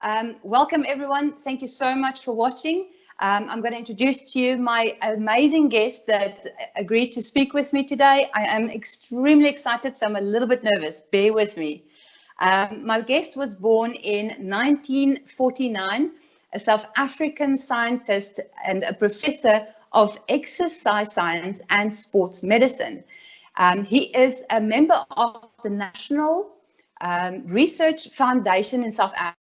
Welcome everyone. Thank you so much for watching. I'm going to introduce to you my amazing guest that agreed to speak with me today. I am extremely excited, so I'm a little bit nervous. Bear with me. My guest was born in 1949, a South African scientist and a professor of exercise science and sports medicine. He is a member of the National Research Foundation in South Africa.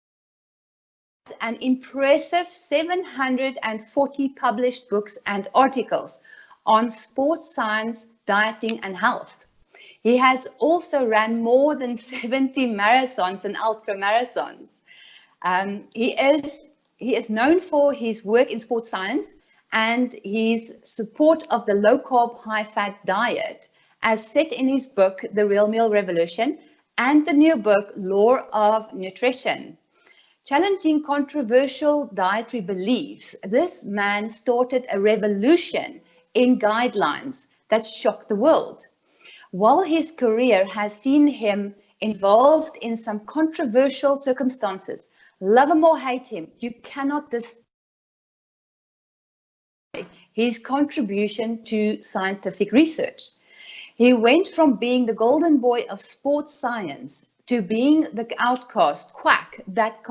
An impressive 740 published books and articles on sports science, dieting, and health. He has also ran more than 70 marathons and ultra marathons. He is known for his work in sports science and his support of the low-carb, high-fat diet, as set in his book, The Real Meal Revolution, and the new book, Law of Nutrition. Challenging controversial dietary beliefs, this man started a revolution in guidelines that shocked the world. While his career has seen him involved in some controversial circumstances, love him or hate him, you cannot deny his contribution to scientific research. He went from being the golden boy of sports science to being the outcast quack that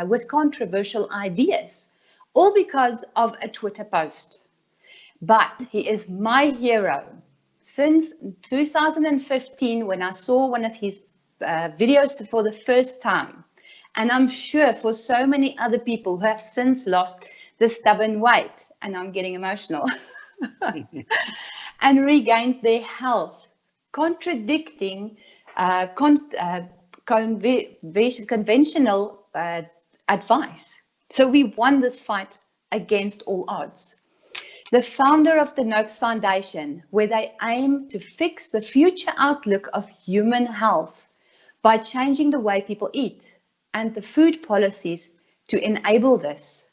with controversial ideas, all because of a Twitter post. But he is my hero. Since 2015, when I saw one of his videos for the first time, and I'm sure for so many other people who have since lost the stubborn weight, and I'm getting emotional, and regained their health, contradicting conventional advice. So we won this fight against all odds. The founder of the Noakes Foundation, where they aim to fix the future outlook of human health by changing the way people eat and the food policies to enable this.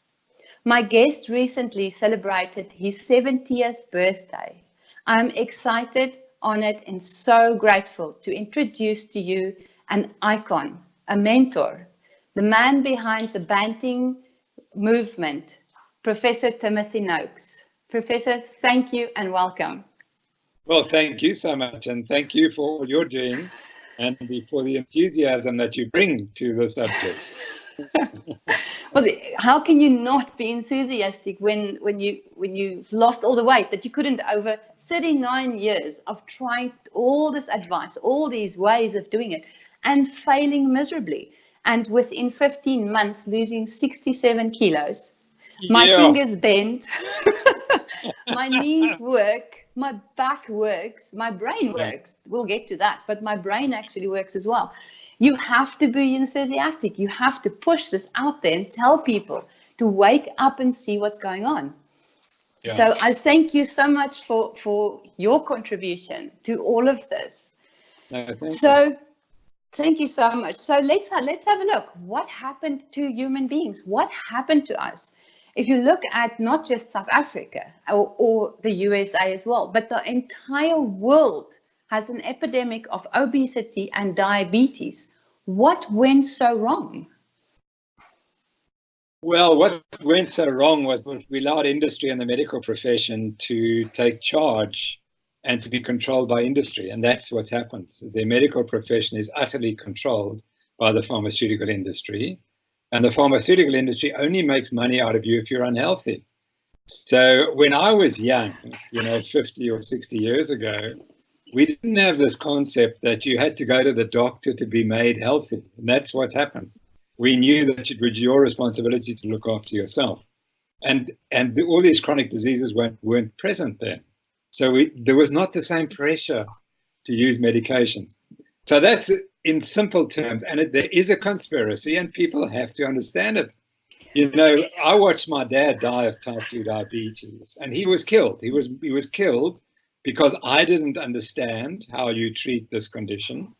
My guest recently celebrated his 70th birthday. I'm excited, honored, and so grateful to introduce to you an icon, a mentor, the man behind the Banting movement, Professor Timothy Noakes. Professor, thank you and welcome. Well, thank you so much, and thank you for all you're doing and for the enthusiasm that you bring to the subject. Well, how can you not be enthusiastic when you've lost all the weight that you couldn't over 39 years of trying all this advice, all these ways of doing it, and failing miserably, and within 15 months losing 67 kilos, my fingers bent, my knees work, my back works, my brain works. We'll get to that, but my brain actually works as well. You have to be enthusiastic. You have to push this out there and tell people to wake up and see what's going on. Yeah. So I thank you so much for your contribution to all of this. Thank you so much. So let's have a look. What happened to human beings? What happened to us? If you look at not just South Africa or the USA as well, but the entire world has an epidemic of obesity and diabetes. What went so wrong? Well, what went so wrong was we allowed industry and the medical profession to take charge and to be controlled by industry. And that's what's happened. The medical profession is utterly controlled by the pharmaceutical industry. And the pharmaceutical industry only makes money out of you if you're unhealthy. So when I was young, 50 or 60 years ago, we didn't have this concept that you had to go to the doctor to be made healthy. And that's what's happened. We knew that it was your responsibility to look after yourself. And all these chronic diseases weren't present then. So there was not the same pressure to use medications. So that's in simple terms. And there is a conspiracy and people have to understand it. I watched my dad die of type 2 diabetes and he was killed. He was killed because I didn't understand how you treat this condition.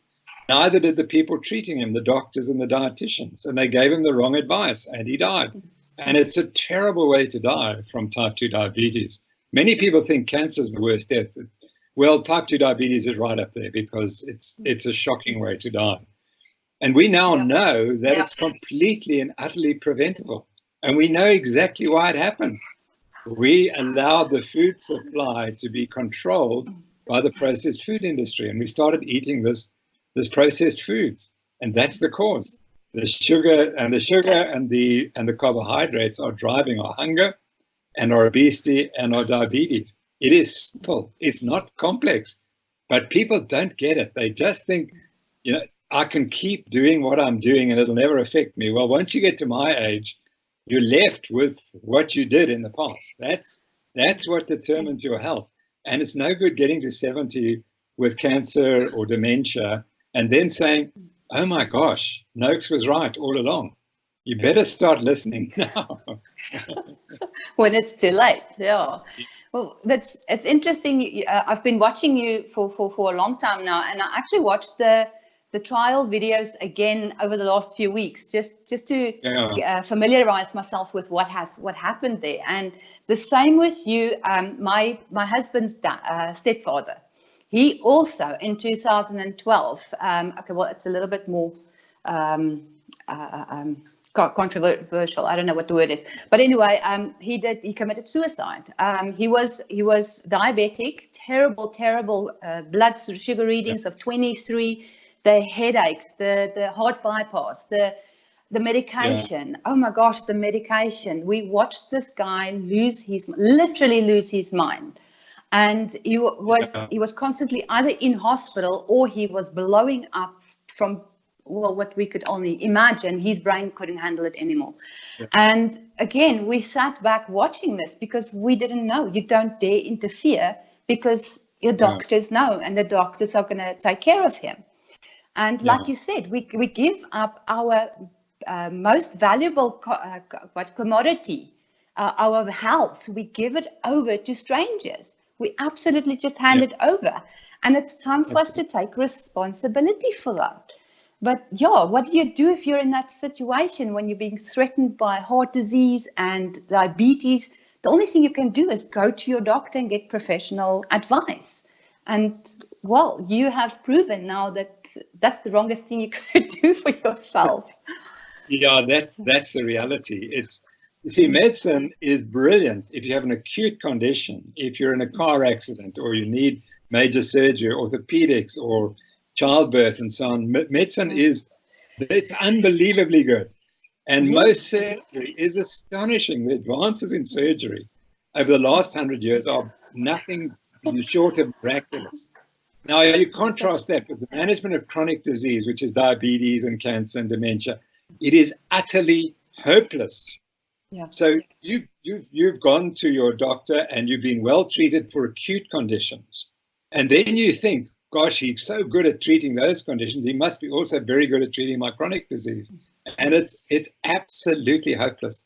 Neither did the people treating him, the doctors and the dietitians, and they gave him the wrong advice and he died. And it's a terrible way to die from type 2 diabetes. Many people think cancer is the worst death. Well, type 2 diabetes is right up there because it's a shocking way to die. And we now know that it's completely and utterly preventable. And we know exactly why it happened. We allowed the food supply to be controlled by the processed food industry, and we started eating this processed foods, and that's the cause. The sugar and the carbohydrates are driving our hunger and our obesity and our diabetes. It is simple. It's not complex, but people don't get it. They just think, I can keep doing what I'm doing and it'll never affect me. Well, once you get to my age, you're left with what you did in the past. That's what determines your health. And it's no good getting to 70 with cancer or dementia and then saying, oh my gosh, Noakes was right all along. You better start listening now. When it's too late, yeah. Well, it's interesting. I've been watching you for a long time now, and I actually watched the trial videos again over the last few weeks, just to familiarize myself with what happened there. And the same with you. My husband's stepfather, he also in 2012. Okay, well, it's a little bit more controversial. I don't know what the word is, but anyway, he committed suicide. He was diabetic, terrible blood sugar readings of 23. The headaches, the heart bypass, the medication. Oh my gosh, the medication. We watched this guy literally lose his mind. And he was constantly either in hospital or he was blowing up from, well, what we could only imagine. His brain couldn't handle it anymore. Yeah. And again, we sat back watching this because we didn't know. You don't dare interfere because your doctors know, and the doctors are going to take care of him. And like you said, we give up our most valuable commodity, our health. We give it over to strangers. We absolutely just hand it over. And it's time for us to take responsibility for that. But what do you do if you're in that situation when you're being threatened by heart disease and diabetes? The only thing you can do is go to your doctor and get professional advice. And, well, you have proven now that that's the wrongest thing you could do for yourself. Yeah, that's the reality. You see, medicine is brilliant if you have an acute condition, if you're in a car accident or you need major surgery, orthopedics or childbirth and so on. Medicine it's unbelievably good. And most surgery is astonishing. The advances in surgery over the last 100 years are nothing short of miraculous. Now, you contrast that with the management of chronic disease, which is diabetes and cancer and dementia. It is utterly hopeless. Yeah. So you've gone to your doctor and you've been well treated for acute conditions. And then you think, gosh, he's so good at treating those conditions. He must be also very good at treating my chronic disease. And it's absolutely hopeless.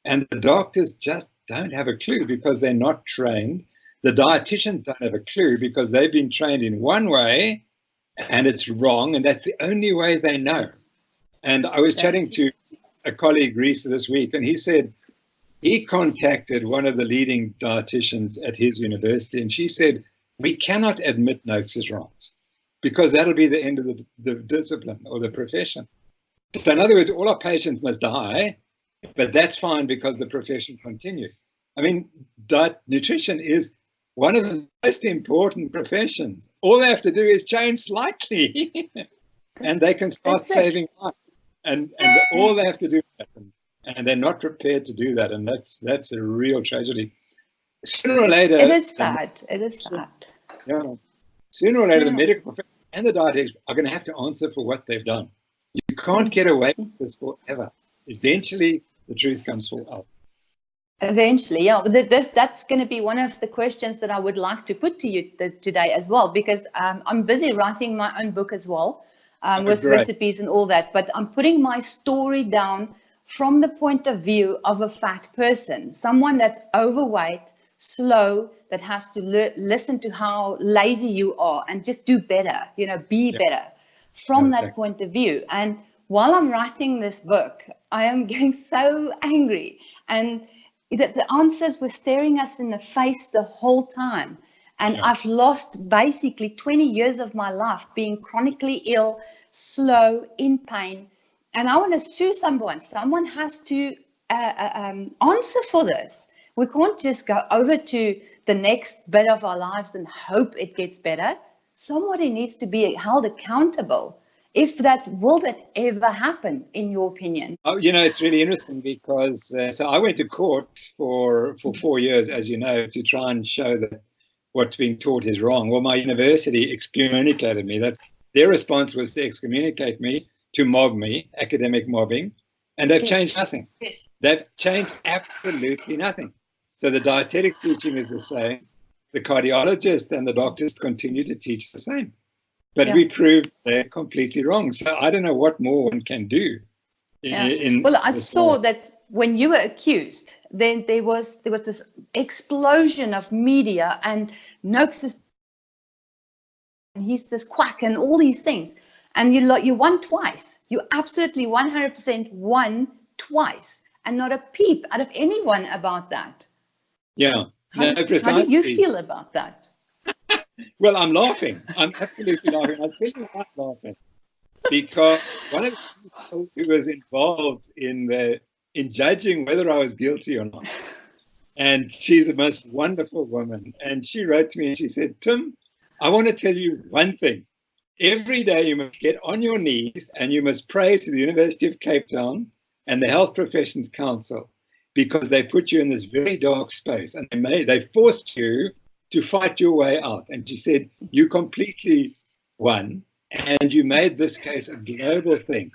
And the doctors just don't have a clue because they're not trained. The dietitians don't have a clue because they've been trained in one way and it's wrong, and that's the only way they know. And I was chatting to a colleague, Reese, this week, and he said he contacted one of the leading dietitians at his university, and she said, we cannot admit Noakes is wrong because that'll be the end of the discipline or the profession. So in other words, all our patients must die, but that's fine because the profession continues. I mean, nutrition is one of the most important professions. All they have to do is change slightly and they can start saving lives. And all they have to do is happen. And they're not prepared to do that. And that's a real tragedy. Sooner or later... It is sad. It is sad. Yeah. Sooner or later, the medical profession and the dietetics are going to have to answer for what they've done. You can't get away with this forever. Eventually, the truth comes out. Eventually, yeah. That's going to be one of the questions that I would like to put to you today as well, because I'm busy writing my own book as well, with recipes and all that. But I'm putting my story down from the point of view of a fat person, someone that's overweight, slow, that has to listen to how lazy you are and just do better, be better from that point of view. And while I'm writing this book, I am getting so angry, and the answers were staring us in the face the whole time. And Yeah. I've lost basically 20 years of my life being chronically ill, slow, in pain. And I want to sue someone. Someone has to answer for this. We can't just go over to the next bit of our lives and hope it gets better. Somebody needs to be held accountable. If that, will that ever happen, in your opinion? Oh, it's really interesting because so I went to court for 4 years, as you know, to try and show that what's being taught is wrong. Well, my university excommunicated me. Their response was to excommunicate me, to mob me, academic mobbing, and they've changed nothing. Yes. They've changed absolutely nothing. So the dietetics teaching is the same. The cardiologists and the doctors continue to teach the same. But we proved they're completely wrong. So I don't know what more one can do. Well, I saw that when you were accused, then there was this explosion of media and Noakes is, he's this quack and all these things. And you won twice. You absolutely 100% won twice. And not a peep out of anyone about that. Yeah. How do you feel about that? Well, I'm laughing. I'm absolutely laughing. I'll tell you why I'm laughing. Because one of the people who was involved in judging whether I was guilty or not, and she's the most wonderful woman, and she wrote to me and she said, Tim, I want to tell you one thing. Every day you must get on your knees and you must pray to the University of Cape Town and the Health Professions Council, because they put you in this very dark space and they forced you to fight your way out. And she said, you completely won and you made this case a global thing.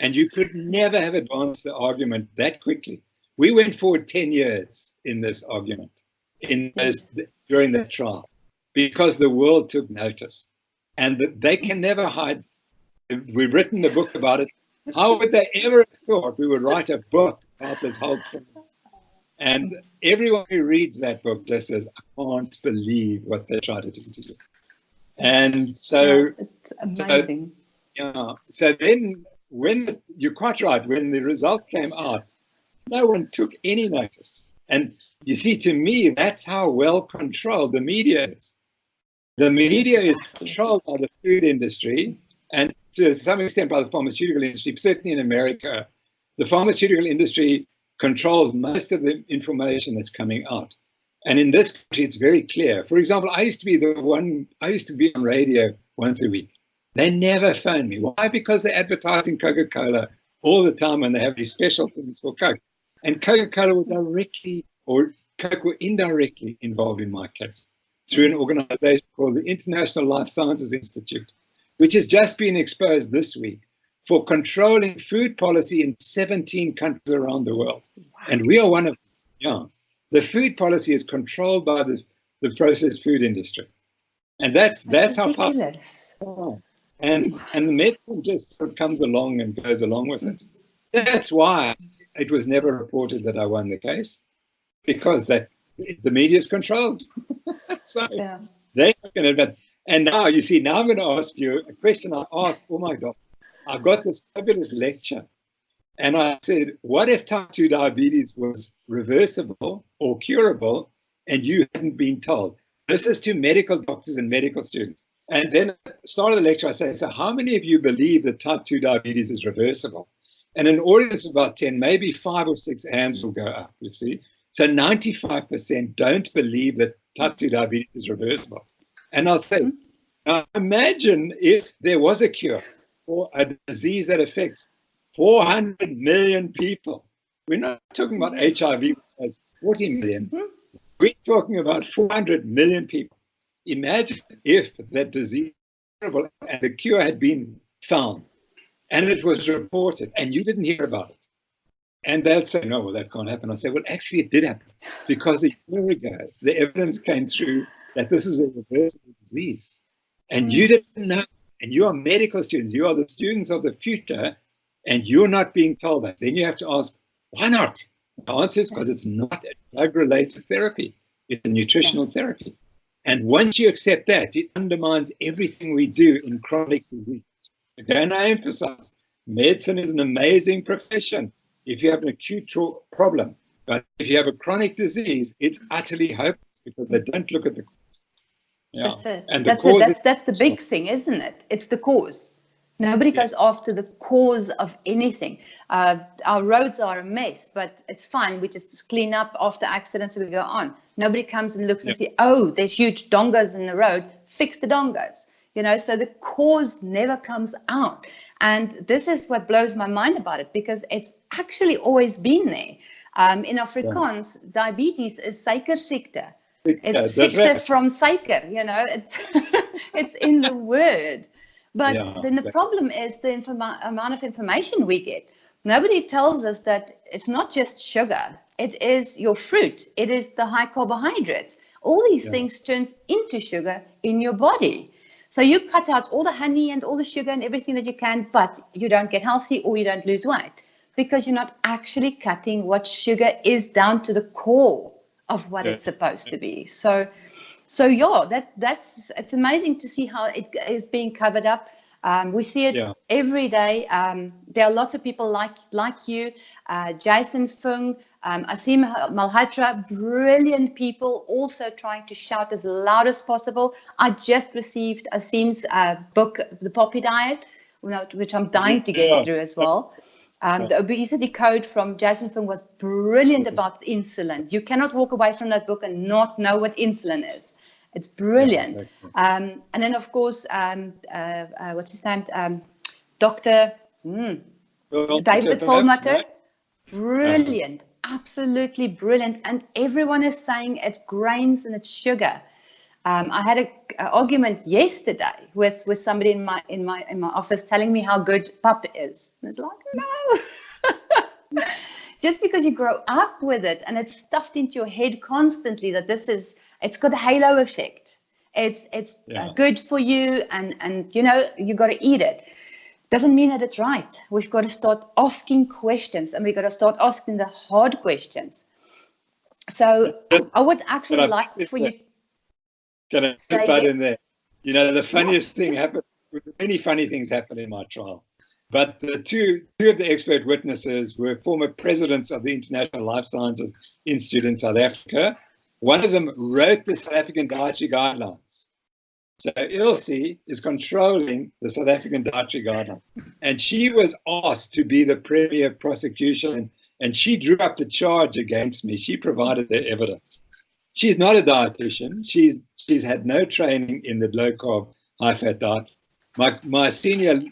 And you could never have advanced the argument that quickly. We went forward 10 years in this argument, during that trial, because the world took notice. And they can never hide. We've written a book about it. How would they ever have thought we would write a book about this whole thing? And everyone who reads that book just says, I can't believe what they tried to do to you. And so it's amazing. So then you're quite right, when the result came out, no one took any notice. And you see, to me, that's how well controlled the media is. The media is controlled by the food industry and to some extent by the pharmaceutical industry. Certainly in America, the pharmaceutical industry controls most of the information that's coming out. And in this country, it's very clear. For example, I used to be on radio once a week. They never phoned me. Why? Because they're advertising Coca-Cola all the time and they have these special things for Coke. And Coca-Cola will directly or Coke were indirectly involved in my case through an organization called the International Life Sciences Institute, which has just been exposed this week for controlling food policy in 17 countries around the world. And we are one of them. Yeah. The food policy is controlled by the processed food industry. And that's how powerful. And the medicine just sort of comes along and goes along with it. That's why it was never reported that I won the case, because the media is controlled. So they're not going to admit. And now, you see, now I'm going to ask you a question I asked, oh my God, I've got this fabulous lecture. And I said, what if type 2 diabetes was reversible or curable and you hadn't been told? This is to medical doctors and medical students. And then at the start of the lecture, I say, so how many of you believe that type 2 diabetes is reversible? And an audience of about 10, maybe 5 or 6 hands will go up, you see. So 95% don't believe that type 2 diabetes is reversible. And I'll say, now imagine if there was a cure for a disease that affects 400 million people. We're not talking about HIV, which has 40 million. We're talking about 400 million people. Imagine if that disease was curable and the cure had been found and it was reported and you didn't hear about it. And they'll say, no, well, that can't happen. I'll say, well, actually, it did happen, because a year ago, the evidence came through that this is a reversible disease. And you didn't know. And you are medical students. You are the students of the future, and you're not being told that. Then you have to ask, why not? The answer is because it's not a drug-related therapy. It's a nutritional therapy. And once you accept that, it undermines everything we do in chronic disease. Again, I emphasize, medicine is an amazing profession if you have an acute problem. But if you have a chronic disease, it's utterly hopeless because they don't look at the cause. Yeah. That's it. And That's the big thing, isn't it? It's the cause. Nobody goes after the cause of anything. Our roads are a mess, but it's fine. We just clean up after accidents and we go on. Nobody comes and looks and see, oh, there's huge dongas in the road. Fix the dongas. So the cause never comes out. And this is what blows my mind about it, because it's actually always been there. In Afrikaans, diabetes is suikerziekte. It's ziekte from suiker, it's in the word. But then the problem is the amount of information we get. Nobody tells us that it's not just sugar. It is your fruit. It is the high carbohydrates. All these things turns into sugar in your body. So you cut out all the honey and all the sugar and everything that you can, but you don't get healthy or you don't lose weight because you're not actually cutting what sugar is down to the core of what it's supposed to be. So it's amazing to see how it is being covered up. We see it every day. There are lots of people like you, Jason Fung, Asim Malhotra, brilliant people, also trying to shout as loud as possible. I just received Asim's book, The Poppy Diet, which I'm dying to get through as well. The obesity code from Jason Fung was brilliant about insulin. You cannot walk away from that book and not know what insulin is. It's brilliant. Yeah, exactly. And then, of course, what's his name? Dr. David Perlmutter. Brilliant. Absolutely brilliant. And everyone is saying it's grains and it's sugar. I had an argument yesterday with somebody in my office telling me how good pap is. And it's like, no. Just because you grow up with it and it's stuffed into your head constantly that it's got a halo effect. It's good for you and you got to eat it. Doesn't mean that it's right. We've got to start asking questions and we've got to start asking the hard questions. So I would actually like for you. Can I put that in there? The funniest thing happened, many funny things happened in my trial. But the two of the expert witnesses were former presidents of the International Life Sciences Institute in South Africa. One of them wrote the South African dietary guidelines. So Ilze is controlling the South African dietary guidelines. And she was asked to be the premier prosecution, and she drew up the charge against me. She provided the evidence. She's not a dietitian. She's had no training in the low-carb, high-fat diet. My senior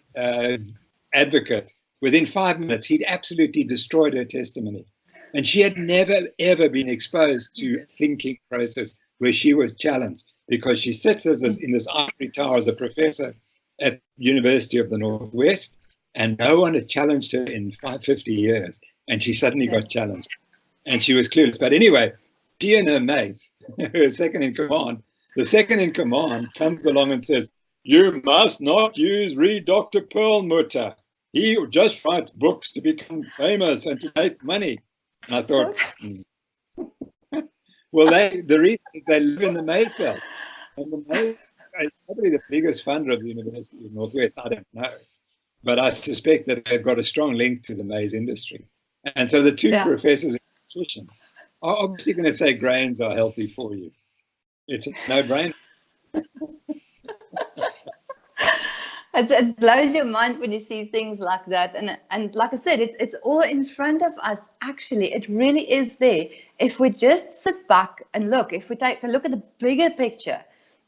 advocate, within 5 minutes, he'd absolutely destroyed her testimony. And she had never, ever been exposed to thinking process where she was challenged, because she sits in this ivory tower as a professor at University of the Northwest, and no one has challenged her in 50 years. And she suddenly got challenged. And she was clueless. But anyway, she and her mate, her second in command, the second in command comes along and says, "You must not read Dr. Perlmutter. He just writes books to become famous and to make money." And I thought, well, the reason they live in the maize belt. And the maize is probably the biggest funder of the University of Northwest. I don't know. But I suspect that they've got a strong link to the maize industry. And so the two professors in nutrition are obviously going to say grains are healthy for you. It's a no-brainer. It blows your mind when you see things like that. And like I said, it's all in front of us. Actually, it really is there. If we just sit back and look, if we take a look at the bigger picture,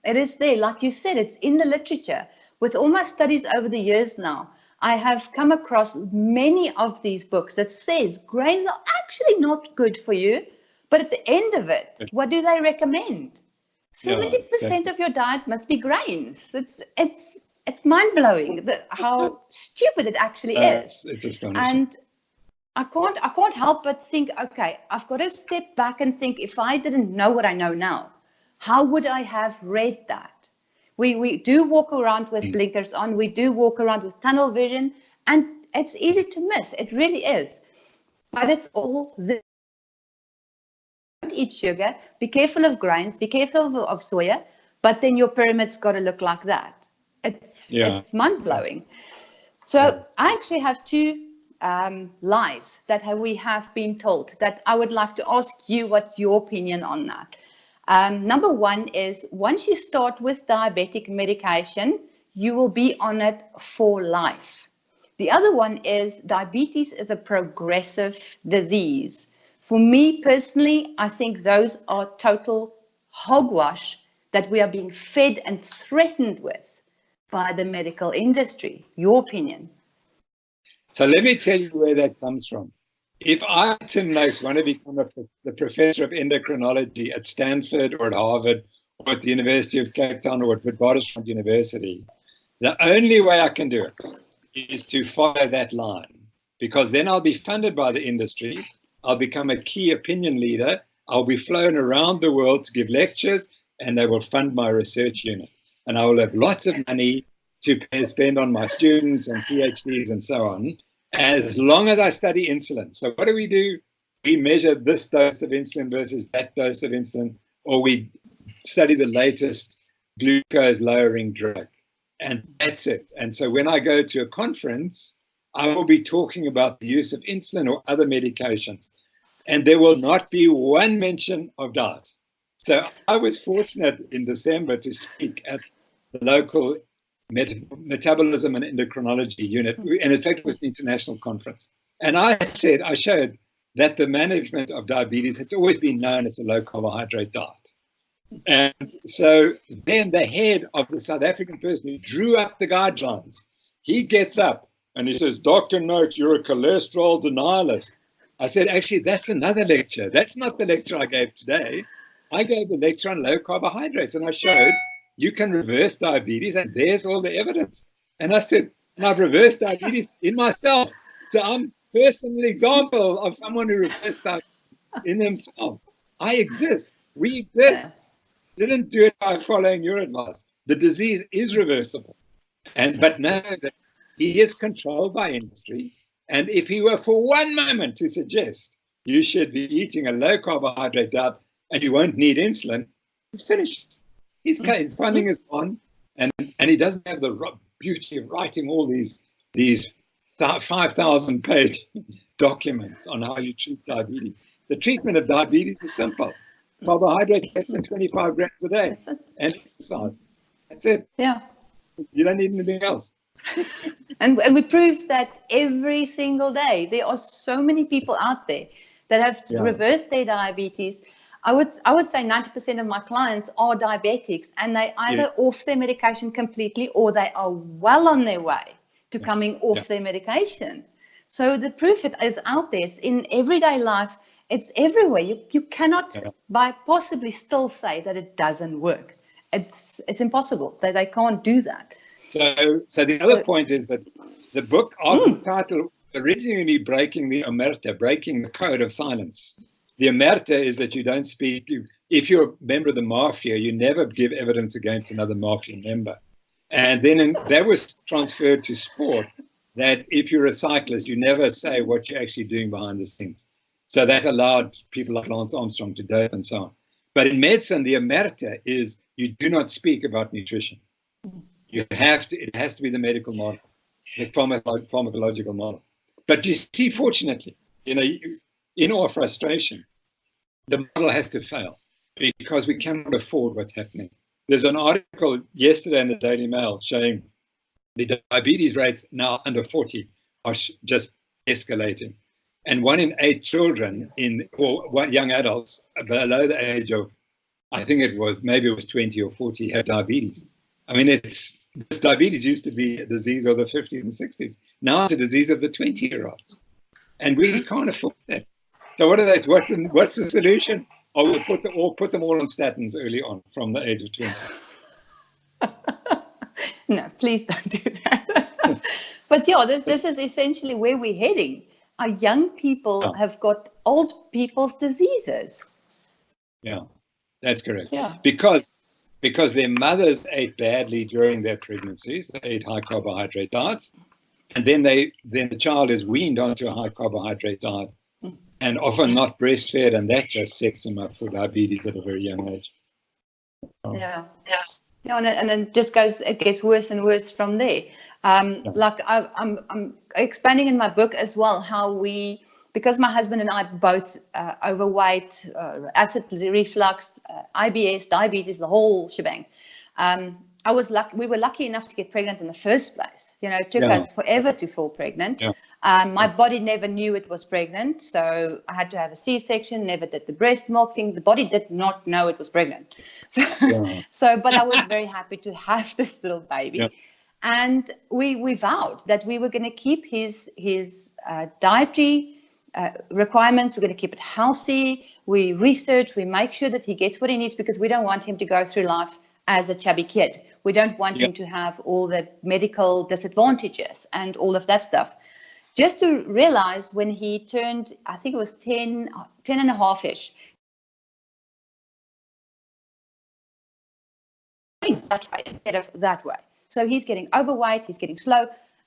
it is there. Like you said, it's in the literature. With all my studies over the years now, I have come across many of these books that says grains are actually not good for you. But at the end of it, what do they recommend? 70% of your diet must be grains. It's mind-blowing how stupid it actually is. It's astonishing. And I can't help but think, okay, I've got to step back and think, if I didn't know what I know now, how would I have read that? We do walk around with blinkers on. We do walk around with tunnel vision, and it's easy to miss. It really is. But it's all there. Don't eat sugar. Be careful of grains. Be careful of soya. But then your pyramid's got to look like that. It's mind-blowing. So I actually have two lies that we have been told that I would like to ask you what's your opinion on that. Number one is once you start with diabetic medication, you will be on it for life. The other one is diabetes is a progressive disease. For me personally, I think those are total hogwash that we are being fed and threatened with by the medical industry. Your opinion? So let me tell you where that comes from. If I, Tim Noakes, want to become the professor of endocrinology at Stanford or at Harvard or at the University of Cape Town or at Witwatersrand University, the only way I can do it is to follow that line, because then I'll be funded by the industry. I'll become a key opinion leader. I'll be flown around the world to give lectures, and they will fund my research unit. And I will have lots of money to spend on my students and PhDs and so on, as long as I study insulin. So what do? We measure this dose of insulin versus that dose of insulin, or we study the latest glucose lowering drug. And that's it. And so when I go to a conference, I will be talking about the use of insulin or other medications. And there will not be one mention of diet. So I was fortunate in December to speak at the local metabolism and endocrinology unit. And in fact, it was an international conference. And I showed that the management of diabetes has always been known as a low carbohydrate diet. And so then the head of the South African person who drew up the guidelines, he gets up and he says, Dr. Noakes, you're a cholesterol denialist. I said, actually, that's another lecture. That's not the lecture I gave today. I gave the lecture on low carbohydrates, and I showed you can reverse diabetes, and there's all the evidence. And I said, and I've reversed diabetes in myself. So I'm a personal example of someone who reversed diabetes in themselves. I exist. We exist. Didn't do it by following your advice. The disease is reversible. But know that he is controlled by industry. And if he were for one moment to suggest you should be eating a low carbohydrate diet and you won't need insulin, it's finished. His funding is gone, and he doesn't have the beauty of writing all these 5,000-page documents on how you treat diabetes. The treatment of diabetes is simple. Carbohydrates less than 25 grams a day and exercise. That's it. Yeah. You don't need anything else. And we prove that every single day. There are so many people out there that have reversed their diabetes. I would say 90% of my clients are diabetics, and they either off their medication completely or they are well on their way to coming off their medication. So the proof is out there. It's in everyday life. It's everywhere. You cannot by possibly still say that it doesn't work. It's impossible. They can't do that. So the other point is that the book title originally breaking the omerta, breaking the code of silence. The omerta is that you don't speak. If you're a member of the mafia, you never give evidence against another mafia member. And then that was transferred to sport, that if you're a cyclist, you never say what you're actually doing behind the scenes. So that allowed people like Lance Armstrong to dope and so on. But in medicine, the omerta is you do not speak about nutrition. It has to be the medical model, the pharmacological model. But you see, fortunately, in our frustration, the model has to fail because we cannot afford what's happening. There's an article yesterday in the Daily Mail showing the diabetes rates now under 40 are just escalating. And 1 in 8 children young adults below the age of, I think maybe it was 20 or 40 had diabetes. I mean, this diabetes used to be a disease of the 50s and 60s. Now it's a disease of the 20-year-olds. And we can't afford that. So what are they? What's the solution? We'll put them all on statins early on from the age of 20. No, please don't do that. But this is essentially where we're heading. Our young people have got old people's diseases. Yeah, that's correct. Yeah. Because their mothers ate badly during their pregnancies. They ate high carbohydrate diets. And then the child is weaned onto a high carbohydrate diet and often not breastfed, and that just sets them up for diabetes at a very young age. Yeah, and then it gets worse and worse from there. Like I'm expanding in my book as well how we because my husband and I both overweight, acid reflux, IBS, diabetes, the whole shebang. We were lucky enough to get pregnant in the first place. You know, it took us forever to fall pregnant. My body never knew it was pregnant, so I had to have a C-section, never did the breast milk thing. The body did not know it was pregnant. But I was very happy to have this little baby. And we vowed that we were going to keep his dietary requirements. We're going to keep it healthy. We research, we make sure that he gets what he needs, because we don't want him to go through life as a chubby kid. We don't want him to have all the medical disadvantages and all of that stuff. Just to realize, when he turned, I think it was 10 and a half-ish, that way instead of that way. So he's getting overweight, he's getting slow,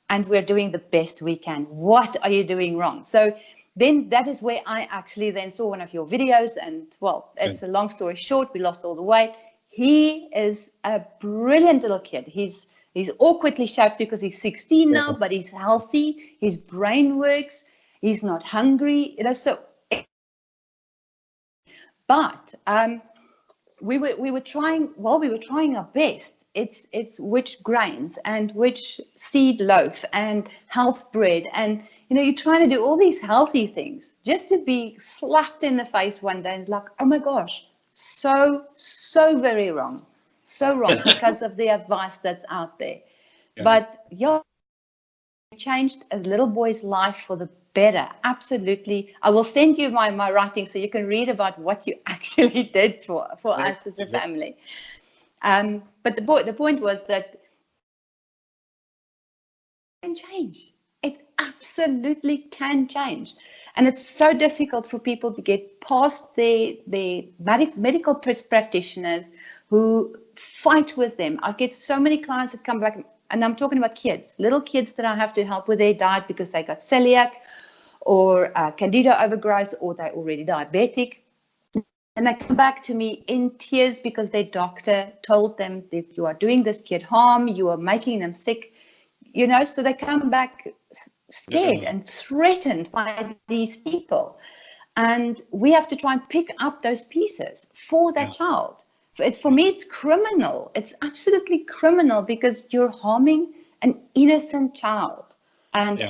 and we're doing the best we can. What are you doing wrong? So then that is where I actually then saw one of your videos, and well, it's a long story short, we lost all the weight. He is a brilliant little kid. He's awkwardly shaped because he's 16 now, but he's healthy. His brain works. He's not hungry. You know, so. But we were trying our best. It's which grains and which seed loaf and health bread, and you know, you're trying to do all these healthy things just to be slapped in the face one day and it's like, oh my gosh, so very wrong. So wrong because of the advice that's out there. But you changed a little boy's life for the better. Absolutely. I will send you my writing so you can read about what you actually did for us as a family. But the point was that it can change. It absolutely can change. And it's so difficult for people to get past the medical practitioners who fight with them. I get so many clients that come back, and I'm talking about kids, little kids that I have to help with their diet because they got celiac or candida overgrowth, or they're already diabetic. And they come back to me in tears because their doctor told them that you are doing this kid harm, you are making them sick, you know, so they come back scared and threatened by these people. And we have to try and pick up those pieces for that child. For me, it's criminal. It's absolutely criminal because you're harming an innocent child. And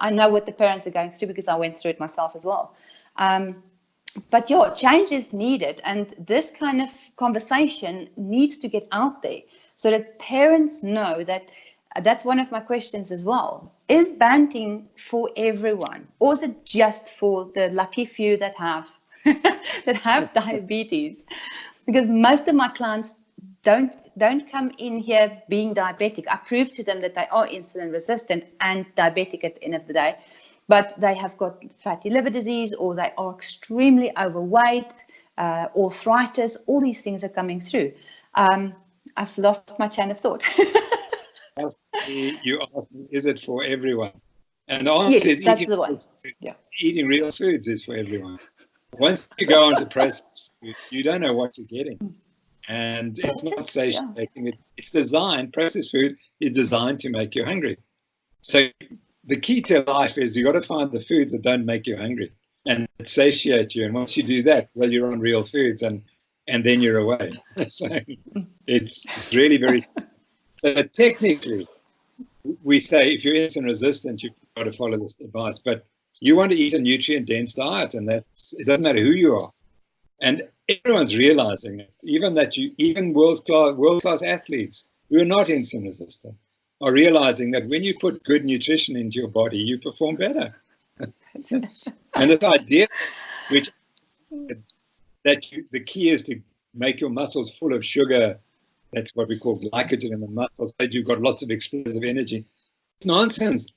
I know what the parents are going through because I went through it myself as well. But change is needed. And this kind of conversation needs to get out there so that parents know that. That's one of my questions as well. Is Banting for everyone, or is it just for the lucky few that have diabetes? Because most of my clients don't come in here being diabetic. I prove to them that they are insulin resistant and diabetic at the end of the day, but they have got fatty liver disease, or they are extremely overweight, arthritis. All these things are coming through. I've lost my chain of thought. You asked me, is it for everyone? And the answer is eating real foods is for everyone. Once you go on to processed food, you don't know what you're getting. And it's not satiating. It's designed, processed food is designed to make you hungry. So the key to life is you got to find the foods that don't make you hungry and satiate you. And once you do that, well, you're on real foods and then you're away. So it's really very... So technically, we say if you're insulin resistant, you've got to follow this advice. But you want to eat a nutrient-dense diet, and it doesn't matter who you are. And everyone's realizing it. Even world-class athletes who are not insulin resistant are realizing that when you put good nutrition into your body, you perform better. And this idea, the key is to make your muscles full of sugar. That's what we call glycogen in the muscles. That you've got lots of explosive energy. It's nonsense.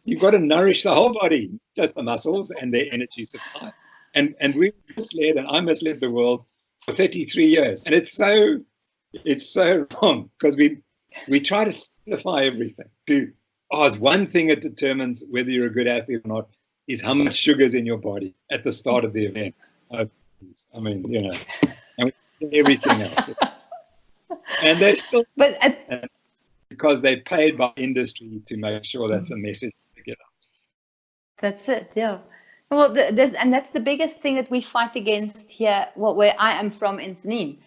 You've got to nourish the whole body, just the muscles and their energy supply. And we misled, and I misled the world for 33 years. And it's so wrong because we try to simplify everything. It's one thing that determines whether you're a good athlete or not is how much sugar's in your body at the start of the event. I mean, you know, and everything else. And they're still, because they're paid by industry to make sure that's a message to get out. That's it, yeah. Well, and that's the biggest thing that we fight against here, well, where I am from in Zanin,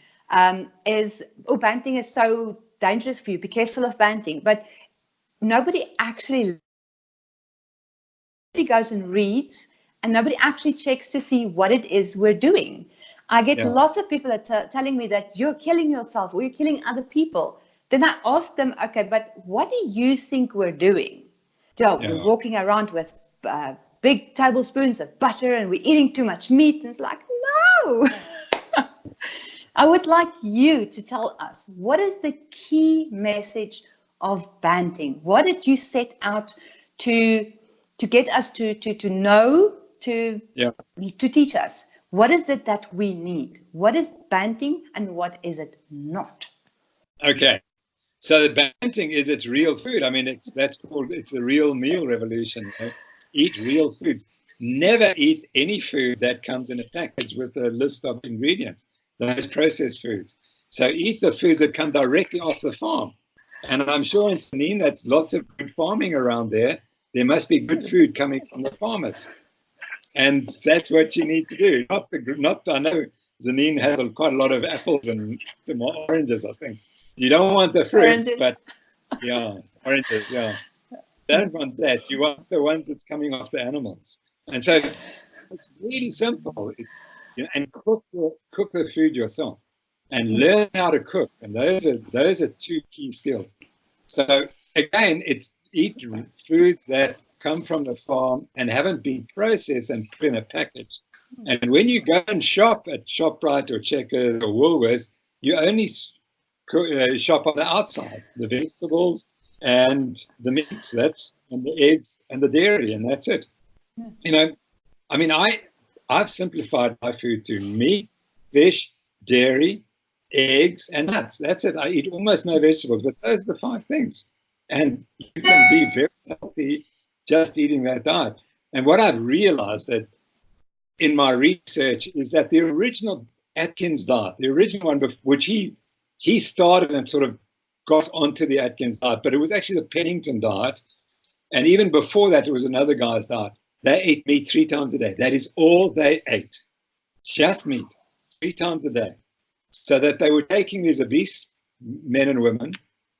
is, oh, Banting is so dangerous for you, be careful of Banting. But nobody actually goes and reads, and nobody actually checks to see what it is we're doing. I get lots of people telling me that you're killing yourself or you're killing other people. Then I ask them, okay, but what do you think we're doing? We're walking around with big tablespoons of butter and we're eating too much meat. And it's like, no. I would like you to tell us, what is the key message of Banting? What did you set out to get us to know, to teach us? What is it that we need? What is Banting and what is it not? Okay. So the Banting is its real food. I mean, it's the real meal revolution. Right? Eat real foods. Never eat any food that comes in a package with a list of ingredients, those processed foods. So eat the foods that come directly off the farm. And I'm sure in Zanin, that's lots of good farming around there. There must be good food coming from the farmers. And that's what you need to do. I know Zanin has quite a lot of apples and some oranges, I think. You don't want the fruits, but oranges, Don't want that. You want the ones that's coming off the animals. And so it's really simple. It's and cook the food yourself and learn how to cook. And those are two key skills. So again, it's eat foods that come from the farm and haven't been processed and put in a package. And when you go and shop at ShopRite or Checkers or Woolworths, you only shop on the outside, the vegetables and the meats, and the eggs and the dairy, and that's it. I mean, I've simplified my food to meat, fish, dairy, eggs, and nuts. That's it. I eat almost no vegetables, but those are the 5 things. And you can be very healthy just eating that diet. And what I've realized that in my research is that the original Atkins diet, the original one, which he started and sort of got onto the Atkins diet, but it was actually the Pennington diet. And even before that, it was another guy's diet. They ate meat 3 times a day. That is all they ate, just meat 3 times a day. So that they were taking these obese men and women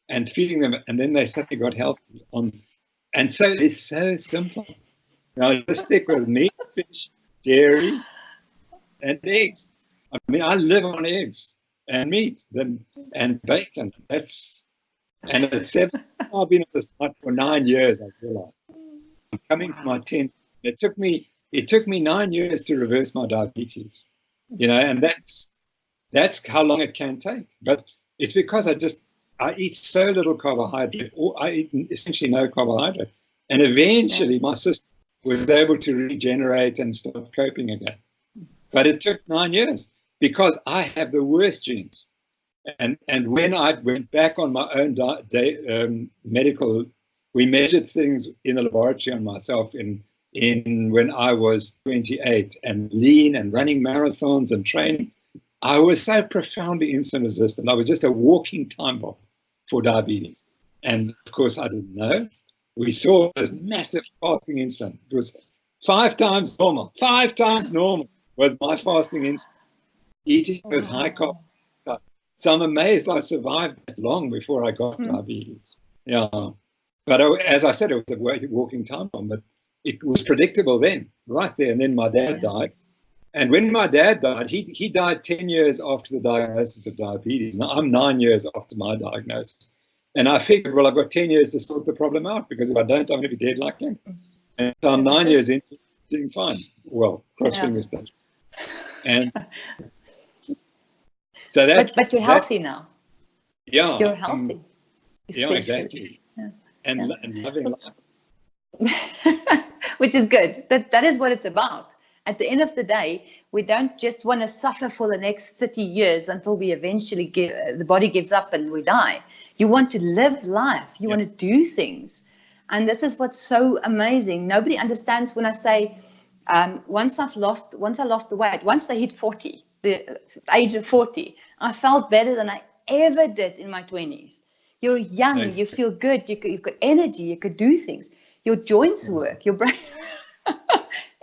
and feeding them, and then they suddenly got healthy. And so it's so simple. Now just stick with meat, fish, dairy, and eggs. I mean, I live on eggs and meat and bacon. And at 7, I've been on this diet for 9 years. I realized I'm coming to my 10th. It took me 9 years to reverse my diabetes. And that's how long it can take. But it's because I eat so little carbohydrate, or I eat essentially no carbohydrate. And eventually my system was able to regenerate and start coping again. But it took 9 years because I have the worst genes. And when I went back on my own medical, we measured things in the laboratory on myself in when I was 28 and lean and running marathons and training. I was so profoundly insulin resistant. I was just a walking time bomb for diabetes. And of course, I didn't know. We saw this massive fasting insulin. It was 5 times normal. 5 times normal was my fasting insulin. Eating those high carb. So I'm amazed I survived that long before I got diabetes. But as I said, it was a walking time bomb, but it was predictable then, right there. And then my dad died. And when my dad died, he died 10 years after the diagnosis of diabetes. Now I'm 9 years after my diagnosis. And I figured, well, I've got 10 years to sort the problem out, because if I don't, I'm going to be dead like him. And so I'm 9 years into doing fine. Well, cross fingers touch. And so but you're healthy now. Yeah. You're healthy. Yeah, exactly. Yeah. And loving life. Which is good. That is what it's about. At the end of the day, we don't just want to suffer for the next 30 years until we eventually the body gives up and we die. You want to live life. You want to do things. And this is what's so amazing. Nobody understands when I say, once I lost the weight, once I hit 40, the age of 40, I felt better than I ever did in my 20s. You're young, you feel good, you've got energy, you could do things. Your joints work, your brain,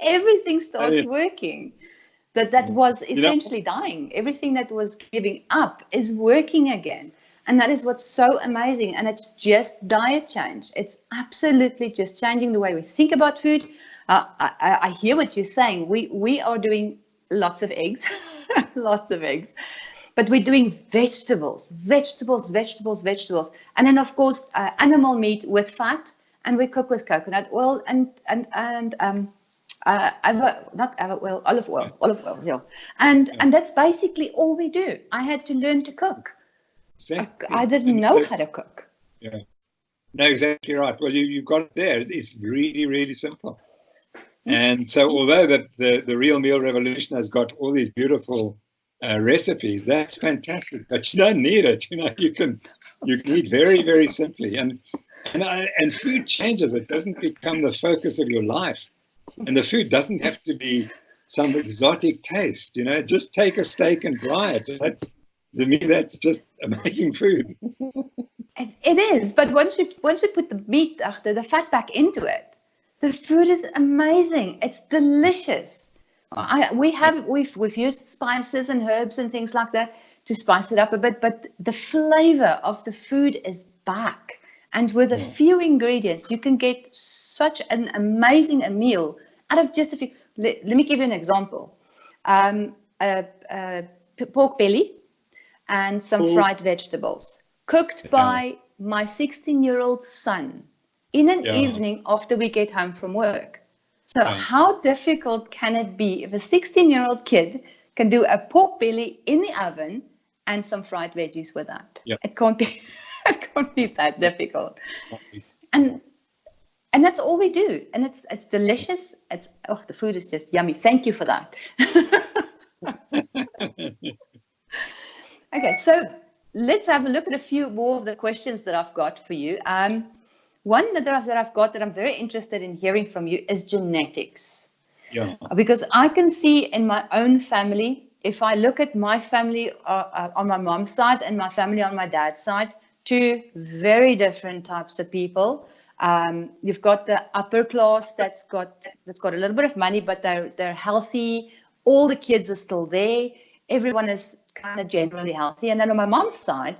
everything starts working. That was essentially dying. Everything that was giving up is working again. And that is what's so amazing. And it's just diet change. It's absolutely just changing the way we think about food. I hear what you're saying. We are doing lots of eggs, lots of eggs. But we're doing vegetables. And then, of course, animal meat with fat. And we cook with coconut oil and olive oil, yeah. And that's basically all we do. I had to learn to cook. Exactly. I didn't know how to cook. Yeah. No, exactly right. Well, you got it there. It's really, really simple. And so although the Real Meal Revolution has got all these beautiful recipes, that's fantastic, but you don't need it. You can eat very, very simply. And food changes. It doesn't become the focus of your life. And the food doesn't have to be some exotic taste, just take a steak and fry it. To me, that's just amazing food. It is, but once we put the meat, the fat back into it, the food is amazing. It's delicious. We've used spices and herbs and things like that to spice it up a bit, but the flavor of the food is back. And with a few ingredients, you can get such an amazing meal out of just a few. Let me give you an example. Pork belly and some fried vegetables cooked by my 16-year-old son in an evening after we get home from work. So how difficult can it be if a 16-year-old kid can do a pork belly in the oven and some fried veggies with that? It can't be. It can't be that difficult. And that's all we do. And it's delicious. The food is just yummy. Thank you for that. Okay, so let's have a look at a few more of the questions that I've got for you. One that I've got that I'm very interested in hearing from you is genetics. Yeah. Because I can see in my own family, if I look at my family on my mom's side and my family on my dad's side, two very different types of people. You've got the upper class that's got a little bit of money, but they're healthy. All the kids are still there. Everyone is kind of generally healthy. And then on my mom's side,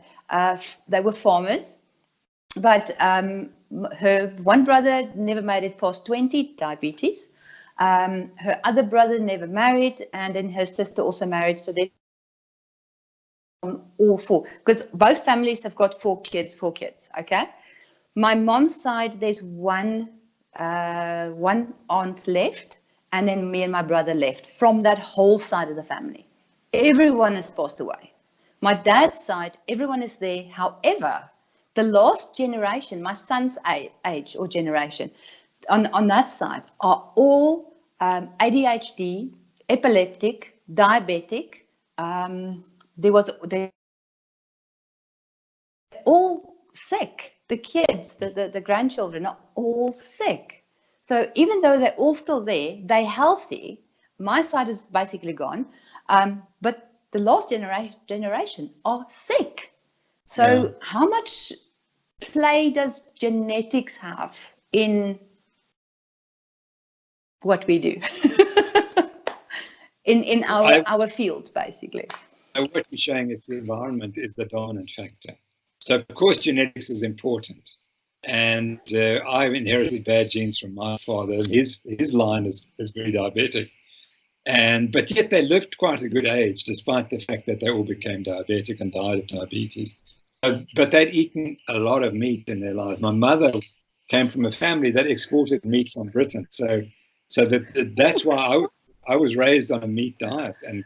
they were farmers, but her one brother never made it past 20, diabetes. Her other brother never married, and then her sister also married. So they all four, because both families have got four kids. Okay, my mom's side, there's one aunt left, and then me and my brother left from that whole side of the family. Everyone has passed away. My dad's side, everyone is there. However, the last generation, my son's age or generation, on that side are all ADHD, epileptic, diabetic. They're all sick. The kids, the grandchildren are all sick. So even though they're all still there, they're healthy. My side is basically gone. But the last generation are sick. So how much play does genetics have in what we do? in our field, basically? What you're showing, it's the environment is the dominant factor. So of course genetics is important, and I've inherited bad genes from my father. His line is very diabetic, but yet they lived quite a good age, despite the fact that they all became diabetic and died of diabetes. But they'd eaten a lot of meat in their lives. My mother came from a family that exported meat from Britain, so that's why I was raised on a meat diet and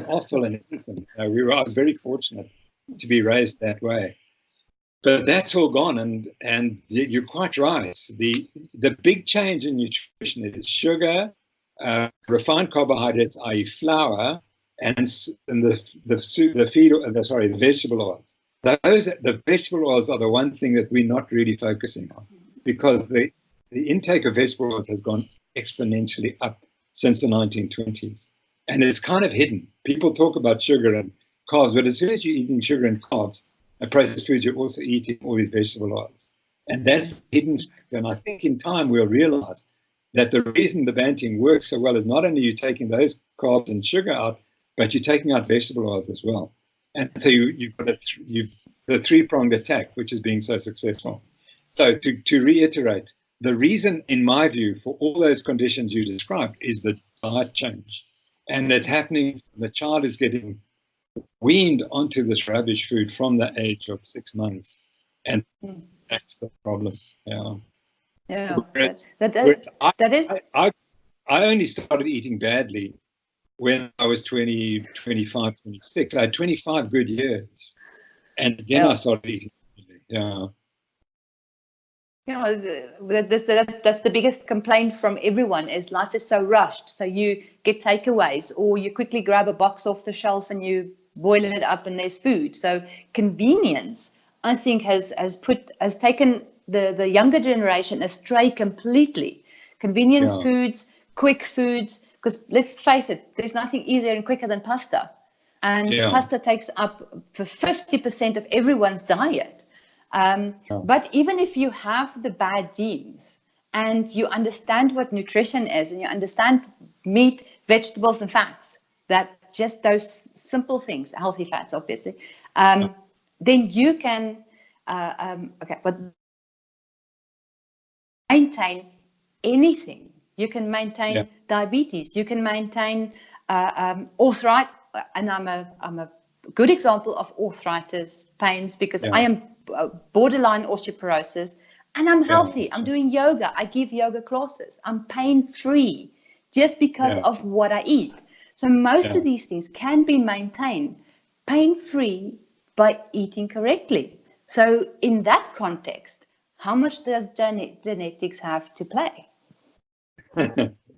offal and everything. I was very fortunate to be raised that way. But that's all gone, and you're quite right. The big change in nutrition is sugar, refined carbohydrates, i.e. flour, and the vegetable oils. The vegetable oils are the one thing that we're not really focusing on, because the intake of vegetable oils has gone exponentially up since the 1920s. And it's kind of hidden. People talk about sugar and carbs, but as soon as you're eating sugar and carbs and processed foods, you're also eating all these vegetable oils. And that's hidden. And I think in time we'll realize that the reason the Banting works so well is not only you taking those carbs and sugar out, but you're taking out vegetable oils as well. And so you've got the three-pronged attack, which is being so successful. So to reiterate, the reason, in my view, for all those conditions you described is the diet change. And it's happening, the child is getting weaned onto this rubbish food from the age of 6 months. And that's the problem. Yeah. Yeah. I only started eating badly when I was 20, 25, 26. I had 25 good years. And then I started eating badly. Yeah. You know, that's the biggest complaint from everyone is life is so rushed. So you get takeaways or you quickly grab a box off the shelf and you boil it up and there's food. So convenience, I think, has taken the younger generation astray completely. Convenience foods, quick foods, because let's face it, there's nothing easier and quicker than pasta. And pasta takes up for 50% of everyone's diet. But even if you have the bad genes and you understand what nutrition is and you understand meat, vegetables and fats, that just those simple things, healthy fats, obviously, then you can maintain anything. You can maintain diabetes. You can maintain arthritis. And I'm a good example of arthritis pains because I am borderline osteoporosis and I'm healthy. I'm doing yoga. I give yoga classes. I'm pain-free just because of what I eat. So most of these things can be maintained pain-free by eating correctly. So in that context, how much does genetics have to play?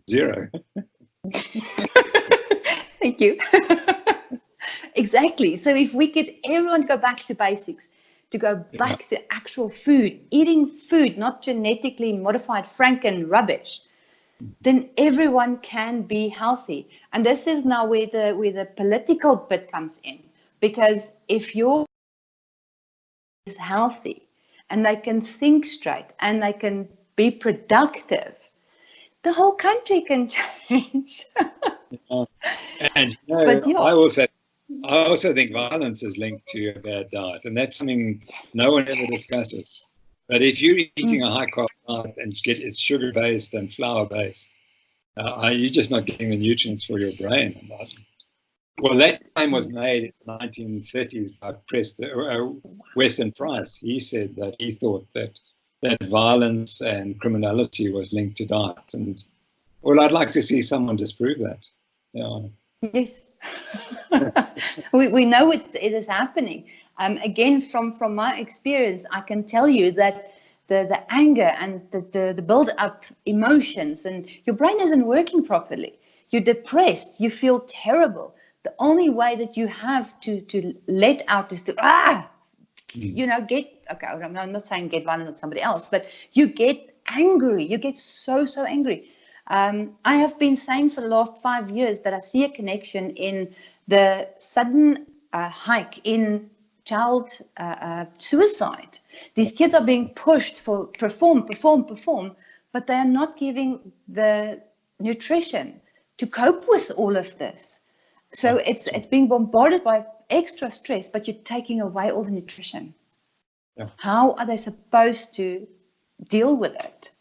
Zero. Thank you. Exactly. So if we could everyone go back to basics, to go back to actual food, eating food, not genetically modified Franken rubbish, then everyone can be healthy. And this is now where the political bit comes in. Because if you're healthy and they can think straight and they can be productive, the whole country can change. And I also think violence is linked to a bad diet, and that's something no one ever discusses. But if you're eating a high carb diet and it's sugar based and flour based, you're just not getting the nutrients for your brain. Well, that claim was made in the 1930s by Weston Price. He said that he thought that violence and criminality was linked to diet. And well, I'd like to see someone disprove that. Yes. we know it is happening. Again, from my experience, I can tell you that the anger and the build-up emotions, and your brain isn't working properly. You're depressed. You feel terrible. The only way that you have to let out is to I'm not saying get violent on somebody else, but you get angry. You get so angry. I have been saying for the last 5 years that I see a connection in the sudden hike in child suicide. These kids are being pushed for perform, but they are not giving the nutrition to cope with all of this. So it's being bombarded by extra stress, but you're taking away all the nutrition. How are they supposed to deal with it?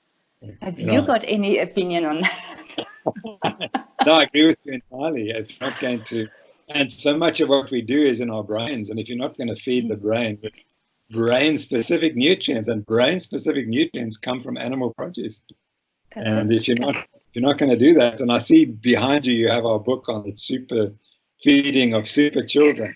Have you got any opinion on that? No, I agree with you entirely. It's not going to, and so much of what we do is in our brains. And if you're not going to feed the brain with brain-specific nutrients, and brain-specific nutrients come from animal produce, if you're not going to do that, and I see behind you, you have our book on the super feeding of super children.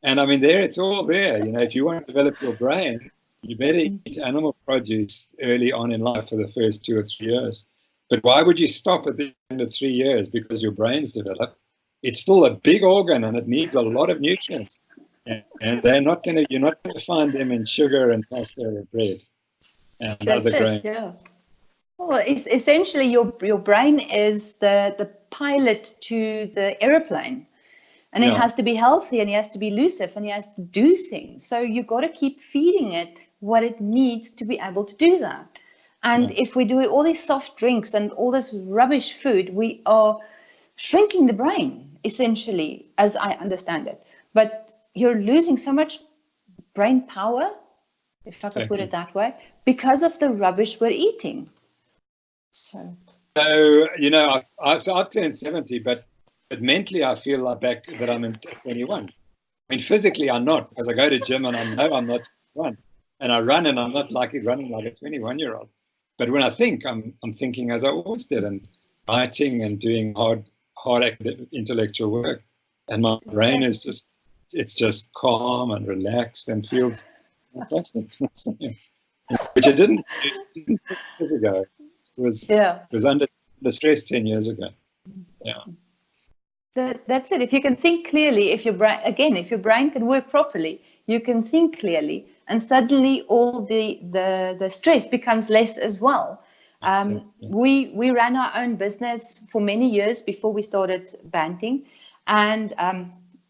And I mean, it's all there. If you want to develop your brain, you better eat animal produce early on in life for the first 2 or 3 years. But why would you stop at the end of 3 years because your brain's developed? It's still a big organ and it needs a lot of nutrients. And you're not going to find them in sugar and pasta or bread and other grains. Yeah. Well, it's essentially your brain is the pilot to the aeroplane. And it has to be healthy and it has to be elusive and it has to do things. So you've got to keep feeding it what it needs to be able to do that. And if we do all these soft drinks and all this rubbish food, we are shrinking the brain, essentially, as I understand it. But you're losing so much brain power, if I could put it that way, because of the rubbish we're eating. So you know, I've turned 70, but mentally I feel like back that I'm in 21. I mean, physically I'm not, because I go to gym and I know I'm not 21. And I run and I'm not running like a 21-year-old. But when I think, I'm thinking as I always did, and writing and doing hard intellectual work. And my brain is just calm and relaxed and feels fantastic. Which it didn't years ago. It was under stress 10 years ago. Yeah. That's it. If you can think clearly, if your brain can work properly, you can think clearly, and suddenly all the stress becomes less as well. We ran our own business for many years before we started Banting, and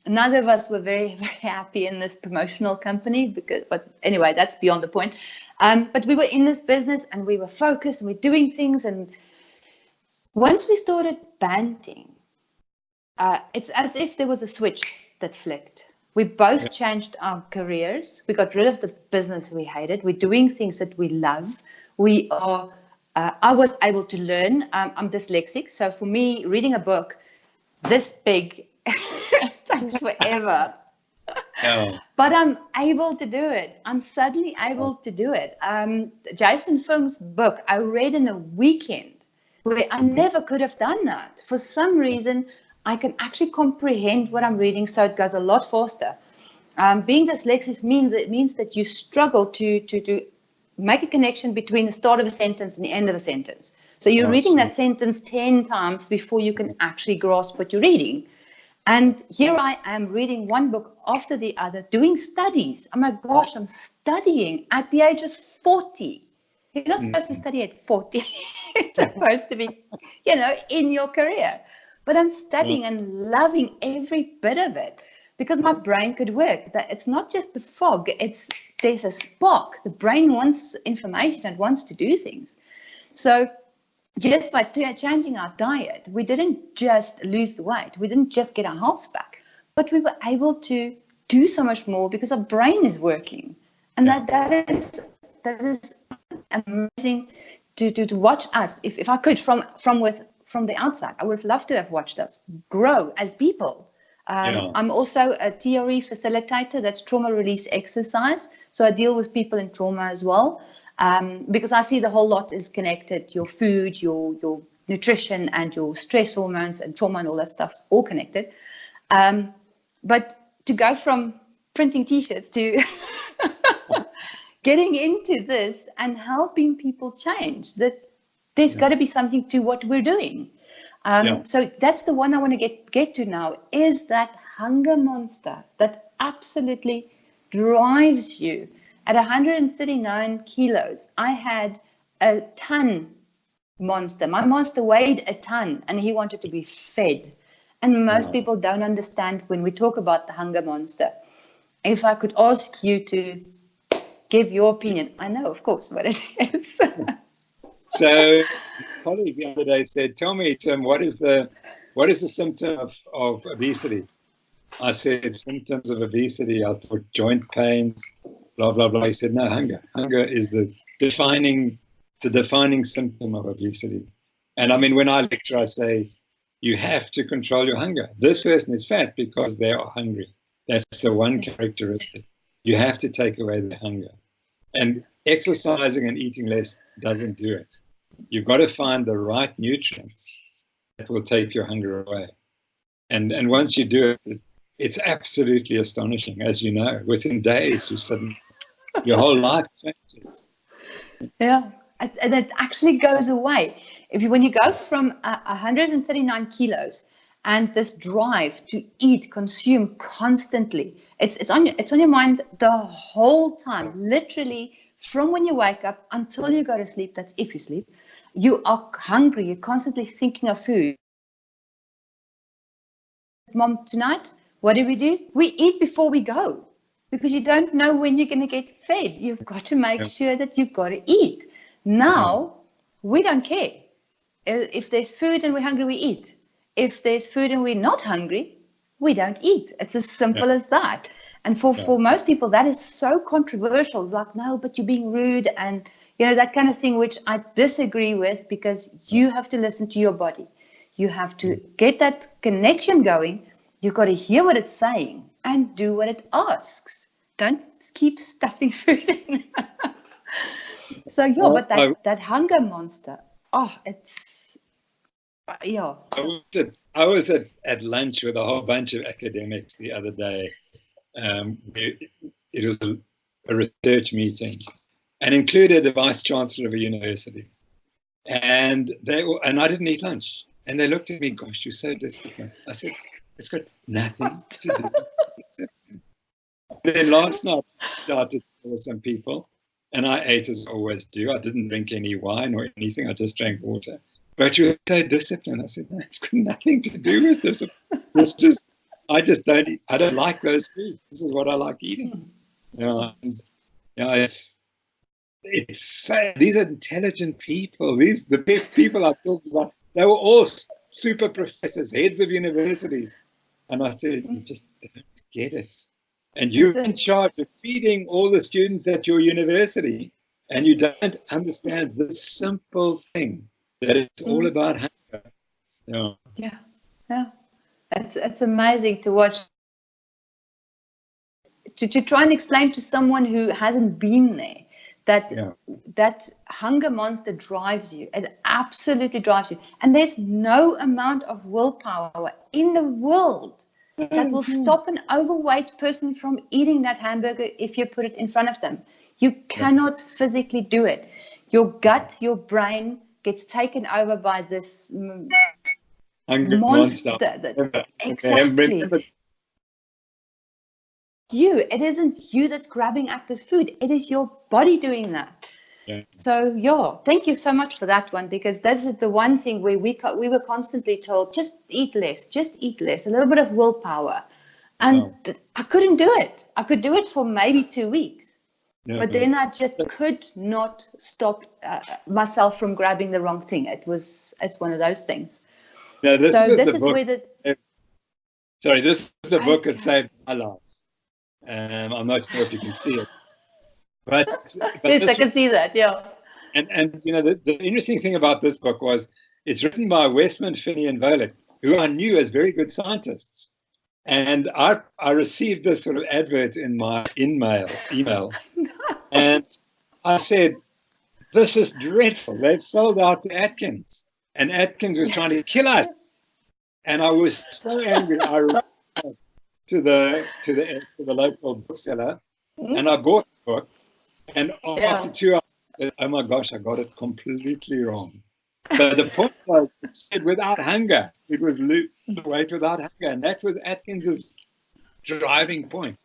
neither of us were very, very happy in this promotional company, but anyway, that's beyond the point. But we were in this business and we were focused and we're doing things, and once we started Banting, it's as if there was a switch that flicked. We both changed our careers. We got rid of the business we hated. We're doing things that we love. We are. I was able to learn. I'm dyslexic, so for me, reading a book this big takes forever. But I'm able to do it. I'm suddenly able to do it. Jason Fung's book I read in a weekend, where I never could have done that. For some reason, I can actually comprehend what I'm reading, so it goes a lot faster. Being dyslexic means that you struggle to make a connection between the start of a sentence and the end of a sentence. So you're reading that sentence 10 times before you can actually grasp what you're reading. And here I am reading one book after the other, doing studies. Oh my gosh, I'm studying at the age of 40. You're not supposed to study at 40. It's supposed to be, in your career. But I'm studying and loving every bit of it because my brain could work. That it's not just the fog, there's a spark. The brain wants information and wants to do things. So just by changing our diet, we didn't just lose the weight. We didn't just get our health back, but we were able to do so much more because our brain is working. And that is amazing to watch us. If I could from the outside, I would have loved to have watched us grow as people. I'm also a TRE facilitator, that's trauma release exercise. So I deal with people in trauma as well, because I see the whole lot is connected. Your food, your nutrition, and your stress hormones and trauma and all that stuff's all connected. But to go from printing T-shirts to getting into this and helping people change, that there's got to be something to what we're doing. So that's the one I want to get to now, is that hunger monster that absolutely drives you. At 139 kilos, I had a ton monster. My monster weighed a ton and he wanted to be fed. And most people don't understand when we talk about the hunger monster. If I could ask you to give your opinion, I know, of course, what it is. So, a colleague the other day said, "Tell me, Tim, what is the symptom of obesity?" I said, "Symptoms of obesity, I thought joint pains, blah blah blah." He said, "No, hunger. Hunger is the defining symptom of obesity." And I mean, when I lecture, I say, you have to control your hunger. This person is fat because they are hungry. That's the one characteristic. You have to take away the hunger. And exercising and eating less doesn't do it. You've got to find the right nutrients that will take your hunger away. And once you do it, it's absolutely astonishing. As you know, within days, your whole life changes. Yeah, and it actually goes away. When you go from 139 kilos and this drive to eat, consume constantly, it's on your mind the whole time, literally from when you wake up until you go to sleep. That's if you sleep. You are hungry. You're constantly thinking of food. Mom, tonight, what do? We eat before we go, because you don't know when you're going to get fed. You've got to make sure that you've got to eat. Now, we don't care. If there's food and we're hungry, we eat. If there's food and we're not hungry, we don't eat. It's as simple as that. And for most people, that is so controversial. Like, no, but you're being rude and, that kind of thing, which I disagree with, because you have to listen to your body. You have to get that connection going. You've got to hear what it's saying and do what it asks. Don't keep stuffing food in. So, but that hunger monster, it's, I was at lunch with a whole bunch of academics the other day. It was a research meeting and included the vice chancellor of a university. And I didn't eat lunch. And they looked at me, gosh, you're so disciplined. I said, it's got nothing to do with discipline. Then last night, I started with some people, and I ate as I always do. I didn't drink any wine or anything. I just drank water. But you were so disciplined. I said, no, it's got nothing to do with this. It's just, I don't like those foods. This is what I like eating. These are intelligent people. The people I talked about, they were all super professors, heads of universities. And I said, you just don't get it. And you're in charge of feeding all the students at your university, and you don't understand this simple thing, that it's all about hunger. Yeah. It's amazing to watch. To try and explain to someone who hasn't been there that hunger monster drives you. It absolutely drives you. And there's no amount of willpower in the world that will stop an overweight person from eating that hamburger if you put it in front of them. You cannot physically do it. Your gut, your brain gets taken over by this monster. Exactly. It isn't you that's grabbing at this food. It is your body doing that. So, thank you so much for that one, because this is the one thing where we were constantly told, just eat less, a little bit of willpower. And I couldn't do it. I could do it for maybe 2 weeks. But then I just could not stop myself from grabbing the wrong thing. It's one of those things. This is the book that saved my life. I'm not sure if you can see it. But yes, I can see that, And the interesting thing about this book was it's written by Westman, Finney, and Volek, who I knew as very good scientists. And I received this sort of advert in my email. And I said, this is dreadful. They've sold out to Atkins. And Atkins was trying to kill us. And I was so angry. I ran to the local bookseller, and I bought the book. And after 2 hours, I said, oh my gosh, I got it completely wrong. But the point was, it said without hunger, it was lose the weight without hunger. And that was Atkins's driving point,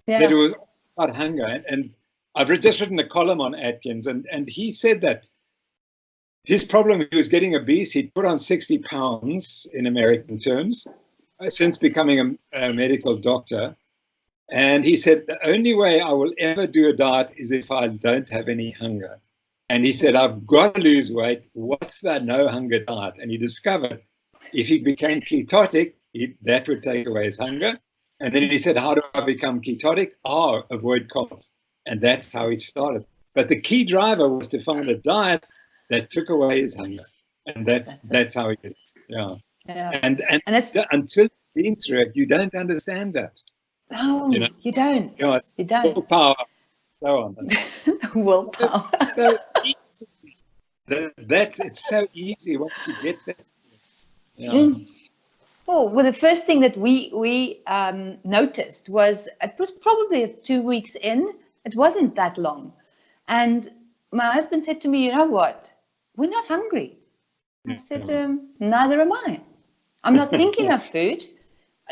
that it was about hunger. And I've just written a column on Atkins, and he said that his problem, he was getting obese. He'd put on 60 pounds in American terms since becoming a medical doctor. And he said, the only way I will ever do a diet is if I don't have any hunger. And he said, I've got to lose weight. What's the no hunger diet? And he discovered if he became ketotic, that would take away his hunger. And then he said, how do I become ketotic? Avoid carbs. And that's how he started. But the key driver was to find a diet that took away his hunger. And that's how he did it. And until you've been through it, you don't understand that. No, you don't. You don't. Willpower, so on. Willpower. So easy. It's so easy once you get that. Well, the first thing that we noticed was, it was probably 2 weeks in. It wasn't that long. And my husband said to me, you know what? We're not hungry. I said, neither am I. I'm not thinking of food.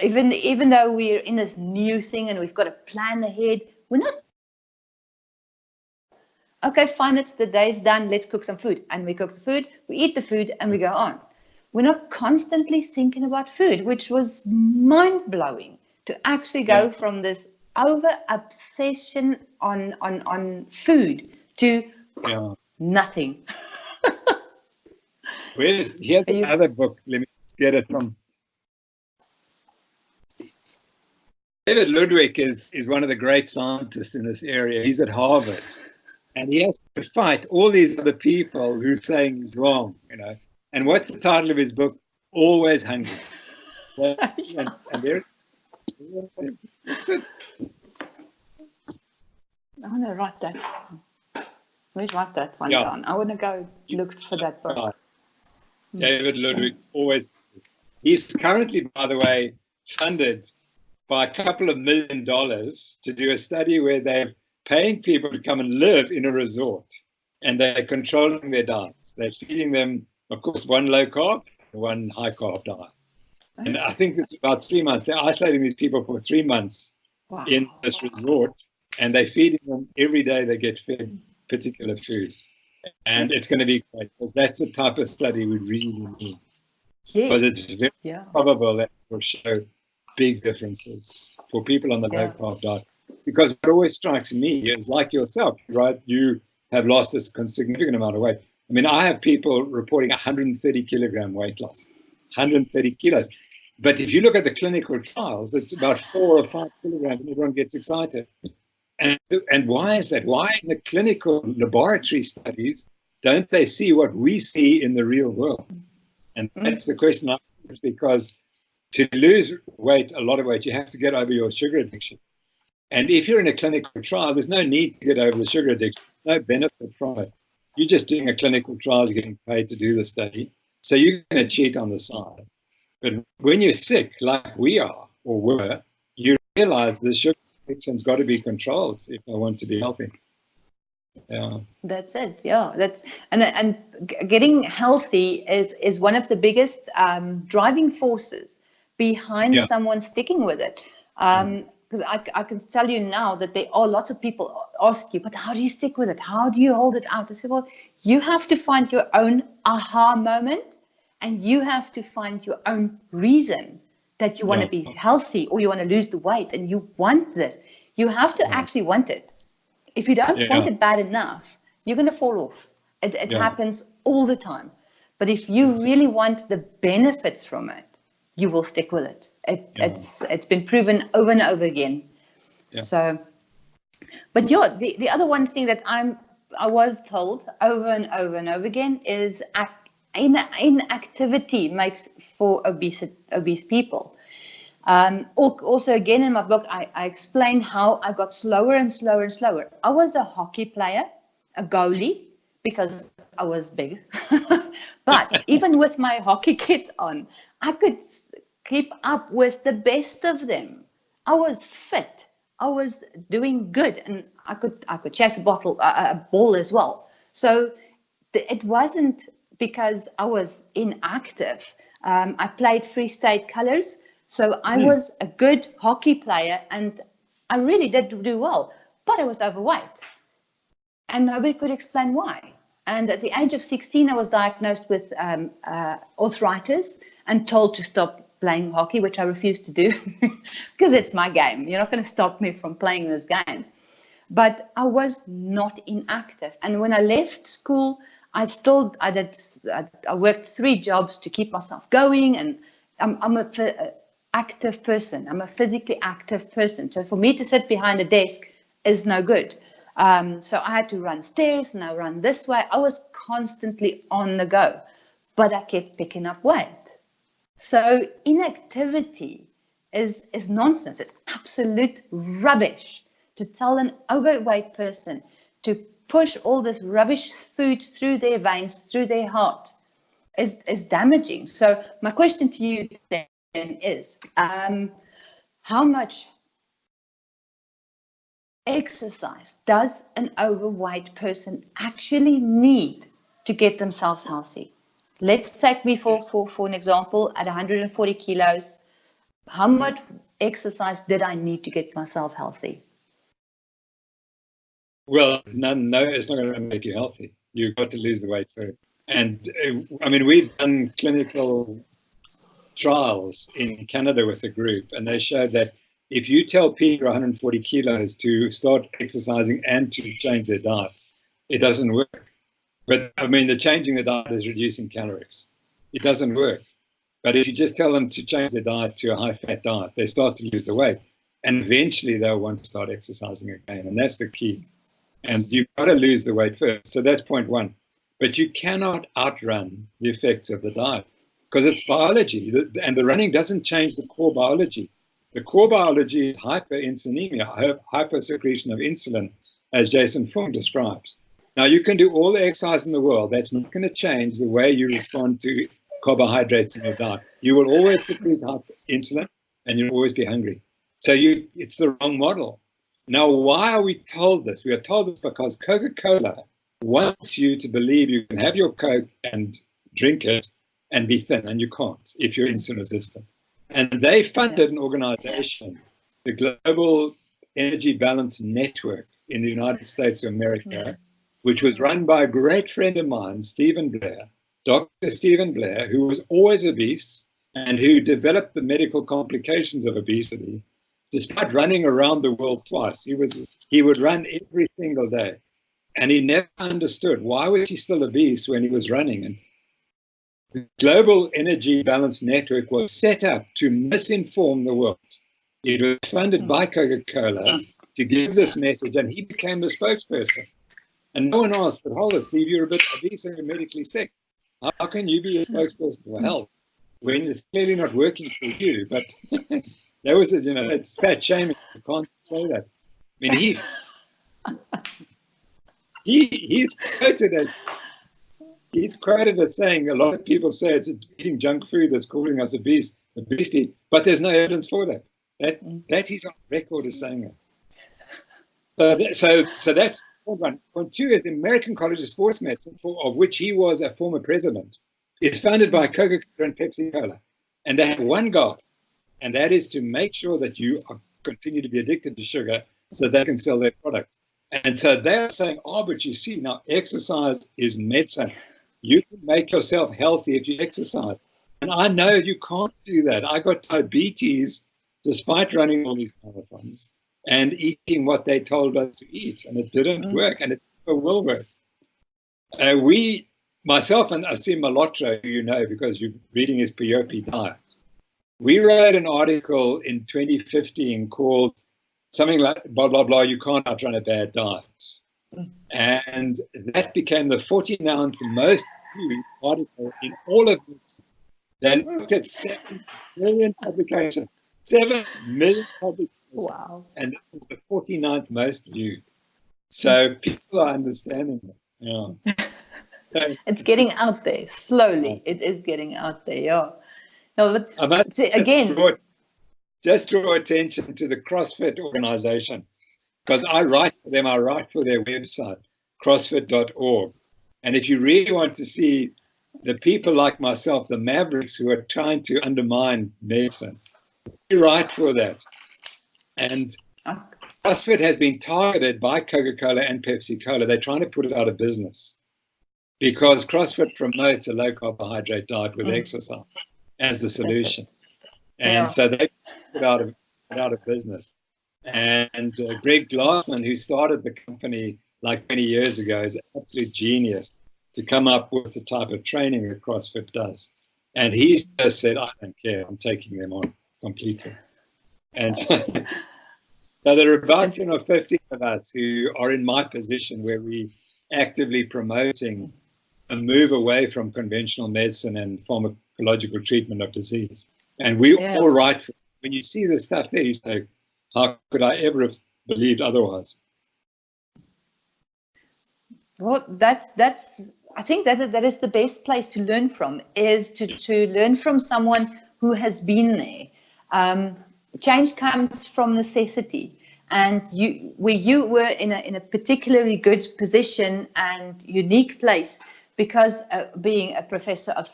Even though we're in this new thing and we've got to plan ahead, we're not. Okay, fine, it's the day's done. Let's cook some food. And we cook the food, we eat the food, and we go on. We're not constantly thinking about food, which was mind-blowing to actually go from this over-obsession on food to Nothing. Here's another book. Let me get it from. David Ludwick is one of the great scientists in this area. He's at Harvard, and he has to fight all these other people who are saying he's wrong, you know. And what's the title of his book? Always Hungry. And there, that's it. I want to write that. Let's write that one down. I want to go look for that book. David Ludwick, always. He's currently, by the way, funded by a couple of $1 million to do a study where they're paying people to come and live in a resort, and they're controlling their diets. They're feeding them, of course, one low carb, one high carb diet. And I think it's about 3 months. They're isolating these people for 3 months in this resort, and they're feeding them every day. They get fed particular food, and it's going to be great, because that's the type of study we really need. Because it's very probable that it will show big differences for people on the low carb diet. Because what always strikes me is, like yourself, right? You have lost a significant amount of weight. I mean, I have people reporting 130 kilogram weight loss, 130 kilos. But if you look at the clinical trials, it's about 4 or 5 kilograms, and everyone gets excited. And why is that? Why in the clinical laboratory studies don't they see what we see in the real world? And that's the question. It's because to lose weight, a lot of weight, you have to get over your sugar addiction. And if you're in a clinical trial, there's no need to get over the sugar addiction. No benefit from it. You're just doing a clinical trial, you're getting paid to do the study. So you're going to cheat on the side. But when you're sick, like we are or were, you realize the sugar addiction's got to be controlled if I want to be healthy. Yeah. That's it. Yeah, that's and getting healthy is one of the biggest driving forces behind someone sticking with it. Because I can tell you now that there are lots of people ask you, but how do you stick with it? How do you hold it out? I say, well, you have to find your own aha moment, and you have to find your own reason that you want to be healthy, or you want to lose the weight, and you want this. You have to actually want it. If you don't want it bad enough, you're going to fall off. It happens all the time. But if you really want the benefits from it, you will stick with it. It's been proven over and over again. Yeah. So, but the other one thing that I was told over and over and over again is inactivity makes for obese people. Also, again, in my book, I explain how I got slower and slower and slower. I was a hockey player, a goalie, because I was big. But even with my hockey kit on, I could keep up with the best of them. I was fit. I was doing good, and I could chase a ball as well. So it wasn't because I was inactive. I played Free State Colors, so I was a good hockey player, and I really did do well. But I was overweight, and nobody could explain why. And at the age of 16, I was diagnosed with arthritis and told to stop playing hockey, which I refused to do because it's my game. You're not going to stop me from playing this game. But I was not inactive. And when I left school, I worked 3 jobs to keep myself going. And I'm an active person. I'm a physically active person. So for me to sit behind a desk is no good. So I had to run stairs, and I run this way. I was constantly on the go, but I kept picking up weight. So inactivity is nonsense. It's absolute rubbish to tell an overweight person to push all this rubbish food through their veins, through their heart, is damaging. So my question to you then is, how much exercise does an overweight person actually need to get themselves healthy? Let's take me for an example. At 140 kilos, how much exercise did I need to get myself healthy? Well, no, it's not going to make you healthy. You've got to lose the weight first. And I mean, we've done clinical trials in Canada with a group, and they showed that if you tell people 140 kilos to start exercising and to change their diets, it doesn't work. But I mean, the changing the diet is reducing calories. It doesn't work. But if you just tell them to change their diet to a high-fat diet, they start to lose the weight. And eventually they'll want to start exercising again. And that's the key. And you've got to lose the weight first. So that's point one. But you cannot outrun the effects of the diet because it's biology. And the running doesn't change the core biology. The core biology is hyperinsulinemia, hypersecretion of insulin, as Jason Fung describes. Now, you can do all the exercise in the world. That's not going to change the way you respond to carbohydrates in your diet. You will always secrete insulin and you'll always be hungry. So it's the wrong model. Now, why are we told this? We are told this because Coca-Cola wants you to believe you can have your Coke and drink it and be thin, and you can't if you're insulin resistant. And they funded an organization, the Global Energy Balance Network in the United States of America, which was run by a great friend of mine, Stephen Blair, Dr. Stephen Blair, who was always obese and who developed the medical complications of obesity, despite running around the world twice. He would run every single day. And he never understood why was he still obese when he was running. And the Global Energy Balance Network was set up to misinform the world. It was funded by Coca-Cola to give this message, and he became the spokesperson. And no one asked, but hold it, Steve, you're a bit obese and you're medically sick. How can you be a spokesperson for health when it's clearly not working for you? But that was it, it's fat shaming. You can't say that. I mean, he's quoted as saying, a lot of people say it's eating junk food that's causing us obesity, but there's no evidence for that. That he's on record as saying that. So that's point one. Point two is the American College of Sports Medicine, of which he was a former president, is funded by Coca-Cola and Pepsi-Cola. And they have one goal, and that is to make sure that you continue to be addicted to sugar so they can sell their product. And so they're saying, but you see, now exercise is medicine. You can make yourself healthy if you exercise. And I know you can't do that. I got diabetes despite running all these marathons and eating what they told us to eat. And it didn't work, and it never will work. Myself and Asim Malhotra, who you know because you're reading his Peyote Diet, we wrote an article in 2015 called something like, blah, blah, blah, you can't outrun a bad diet. And that became the 49th most viewed article in all of this. They looked at 7 million publications. 7 million publications. Wow. And it was the 49th most viewed. So people are understanding it. Yeah. So, it's getting out there slowly. It is getting out there. Yeah. No, but again, just draw attention to the CrossFit organization, because I write for them. I write for their website, crossfit.org. And if you really want to see the people like myself, the mavericks who are trying to undermine medicine, you write for that. And CrossFit has been targeted by Coca-Cola and Pepsi-Cola. They're trying to put it out of business because CrossFit promotes a low carbohydrate diet with exercise as the solution. And so they put it out of business. And Greg Glassman, who started the company like 20 years ago, is an absolute genius to come up with the type of training that CrossFit does. And he's just said, I don't care, I'm taking them on completely. And so there are about 10 or 15 of us who are in my position where we're actively promoting a move away from conventional medicine and pharmacological treatment of disease. And we all write, when you see this stuff there, you say, how could I ever have believed otherwise? Well, I think that is the best place to learn from, is to learn from someone who has been there. Change comes from necessity, and where you were in a particularly good position and unique place, because being a professor of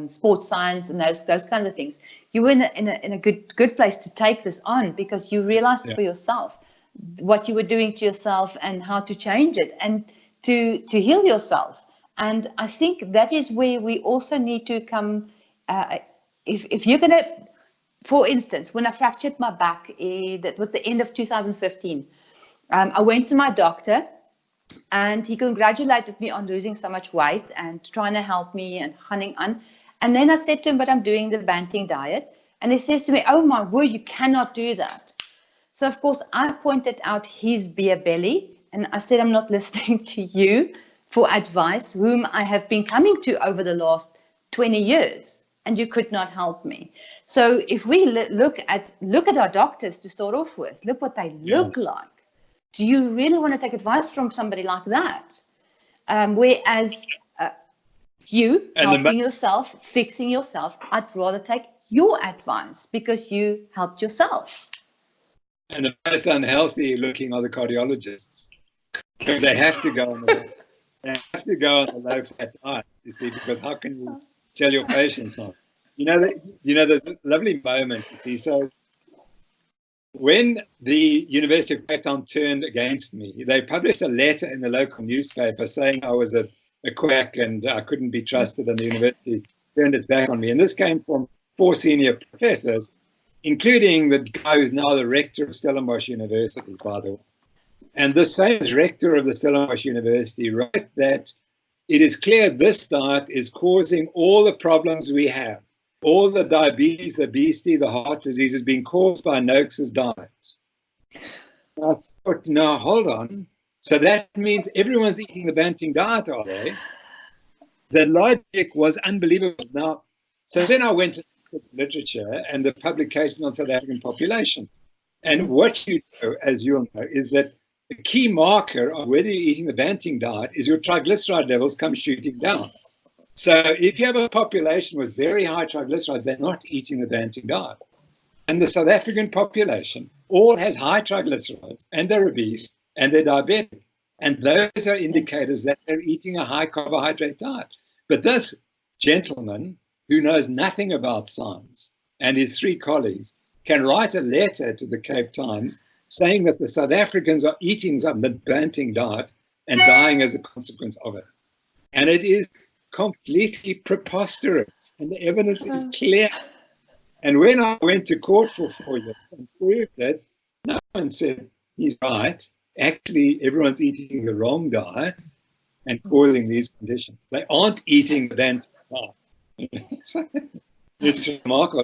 sports science and those kinds of things, you were in a good place to take this on, because you realized for yourself what you were doing to yourself and how to change it and to heal yourself. And I think that is where we also need to come. If you're going to, for instance, when I fractured my back, that was the end of 2015, I went to my doctor And he congratulated me on losing so much weight and trying to help me and hunting on. And then I said to him, but I'm doing the Banting diet. And he says to me, oh my word, you cannot do that. So of course I pointed out his beer belly and I said, I'm not listening to you for advice, whom I have been coming to over the last 20 years, and you could not help me. So if we look at our doctors to start off with, look what they look like. Do you really want to take advice from somebody like that? Whereas you helping yourself, fixing yourself, I'd rather take your advice because you helped yourself. And the most unhealthy looking are the cardiologists. They have to go on the low fat diet, you see, because how can you tell your patients not? There's a lovely moment, you see. So when the University of Cape Town turned against me, they published a letter in the local newspaper saying I was a quack and I couldn't be trusted, and the university turned its back on me. And this came from 4 senior professors, including the guy who's now the rector of Stellenbosch University, by the way. And this famous rector of the Stellenbosch University wrote that it is clear this diet is causing all the problems we have. All the diabetes, the obesity, the heart disease is being caused by Noakes' diet. I thought, no, hold on. So that means everyone's eating the Banting diet, are they? The logic was unbelievable. Now, so then I went to the literature and the publication on South African populations. And what you know, as you all know, is that the key marker of whether you're eating the Banting diet is your triglyceride levels come shooting down. So if you have a population with very high triglycerides, they're not eating the Banting diet. And the South African population all has high triglycerides, and they're obese, and they're diabetic. And those are indicators that they're eating a high carbohydrate diet. But this gentleman, who knows nothing about science, and his 3 colleagues, can write a letter to the Cape Times saying that the South Africans are eating the Banting diet and dying as a consequence of it. And it is completely preposterous, and the evidence is clear. And when I went to court for 4 years and proved it, no one said he's right. Actually, everyone's eating the wrong diet and causing these conditions. They aren't eating the Banting diet. It's remarkable.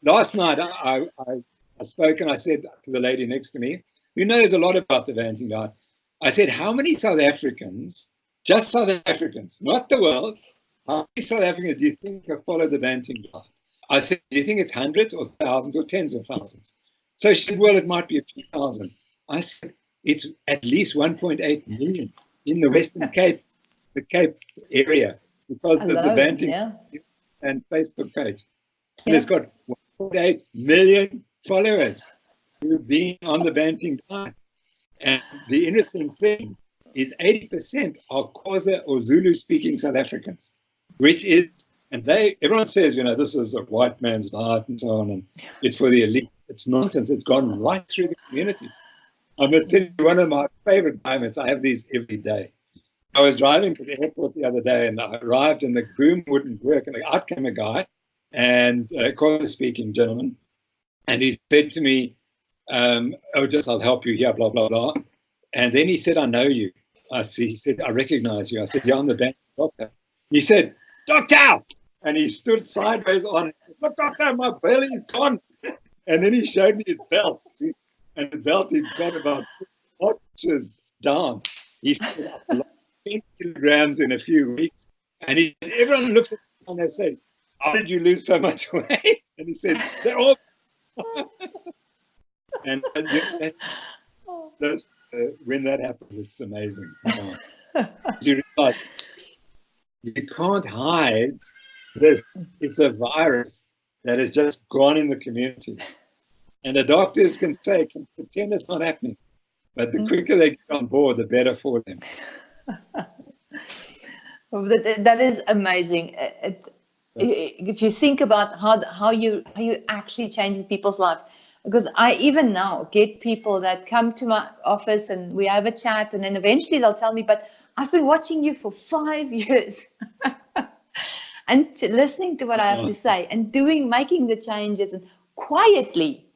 Last night I spoke and I said to the lady next to me, who knows a lot about the Banting diet, I said, how many South Africans, just South Africans, not the world, how many South Africans do you think have followed the Banting diet? I said, do you think it's hundreds or thousands or tens of thousands? So she said, well, it might be a few thousand. I said, it's at least 1.8 million in the Western Cape, the Cape area, because there's the Banting and Facebook page. And it's got 1.8 million followers who've been on the Banting diet. And the interesting thing is 80% are Xhosa or Zulu speaking South Africans, which is, and everyone says, this is a white man's diet and so on, and it's for the elite. It's nonsense. It's gone right through the communities. I must tell you, one of my favorite moments, I have these every day. I was driving to the airport the other day and I arrived and the boom wouldn't work. And out came a guy, and a Xhosa speaking gentleman, and he said to me, I'll help you here, blah, blah, blah. And then he said, I know you. He said, I recognize you. I said, yeah, I'm the Banting doctor. He said, doctor! And he stood sideways on it. Look, doctor, my belly is gone. And then he showed me his belt. See? And the belt he'd got about 4 inches down. He said, I've lost 10 kilograms in a few weeks. And everyone looks at him and they say, how did you lose so much weight? And he said, they're all... and when that happens, it's amazing. You realize you can't hide this. It's a virus that has just gone in the communities. And the doctors can pretend it's not happening. But the quicker they get on board, the better for them. That is amazing. If you think about how you actually changing people's lives, because I even now get people that come to my office and we have a chat, and then eventually they'll tell me, but I've been watching you for 5 years and listening to what I have to say and making the changes and quietly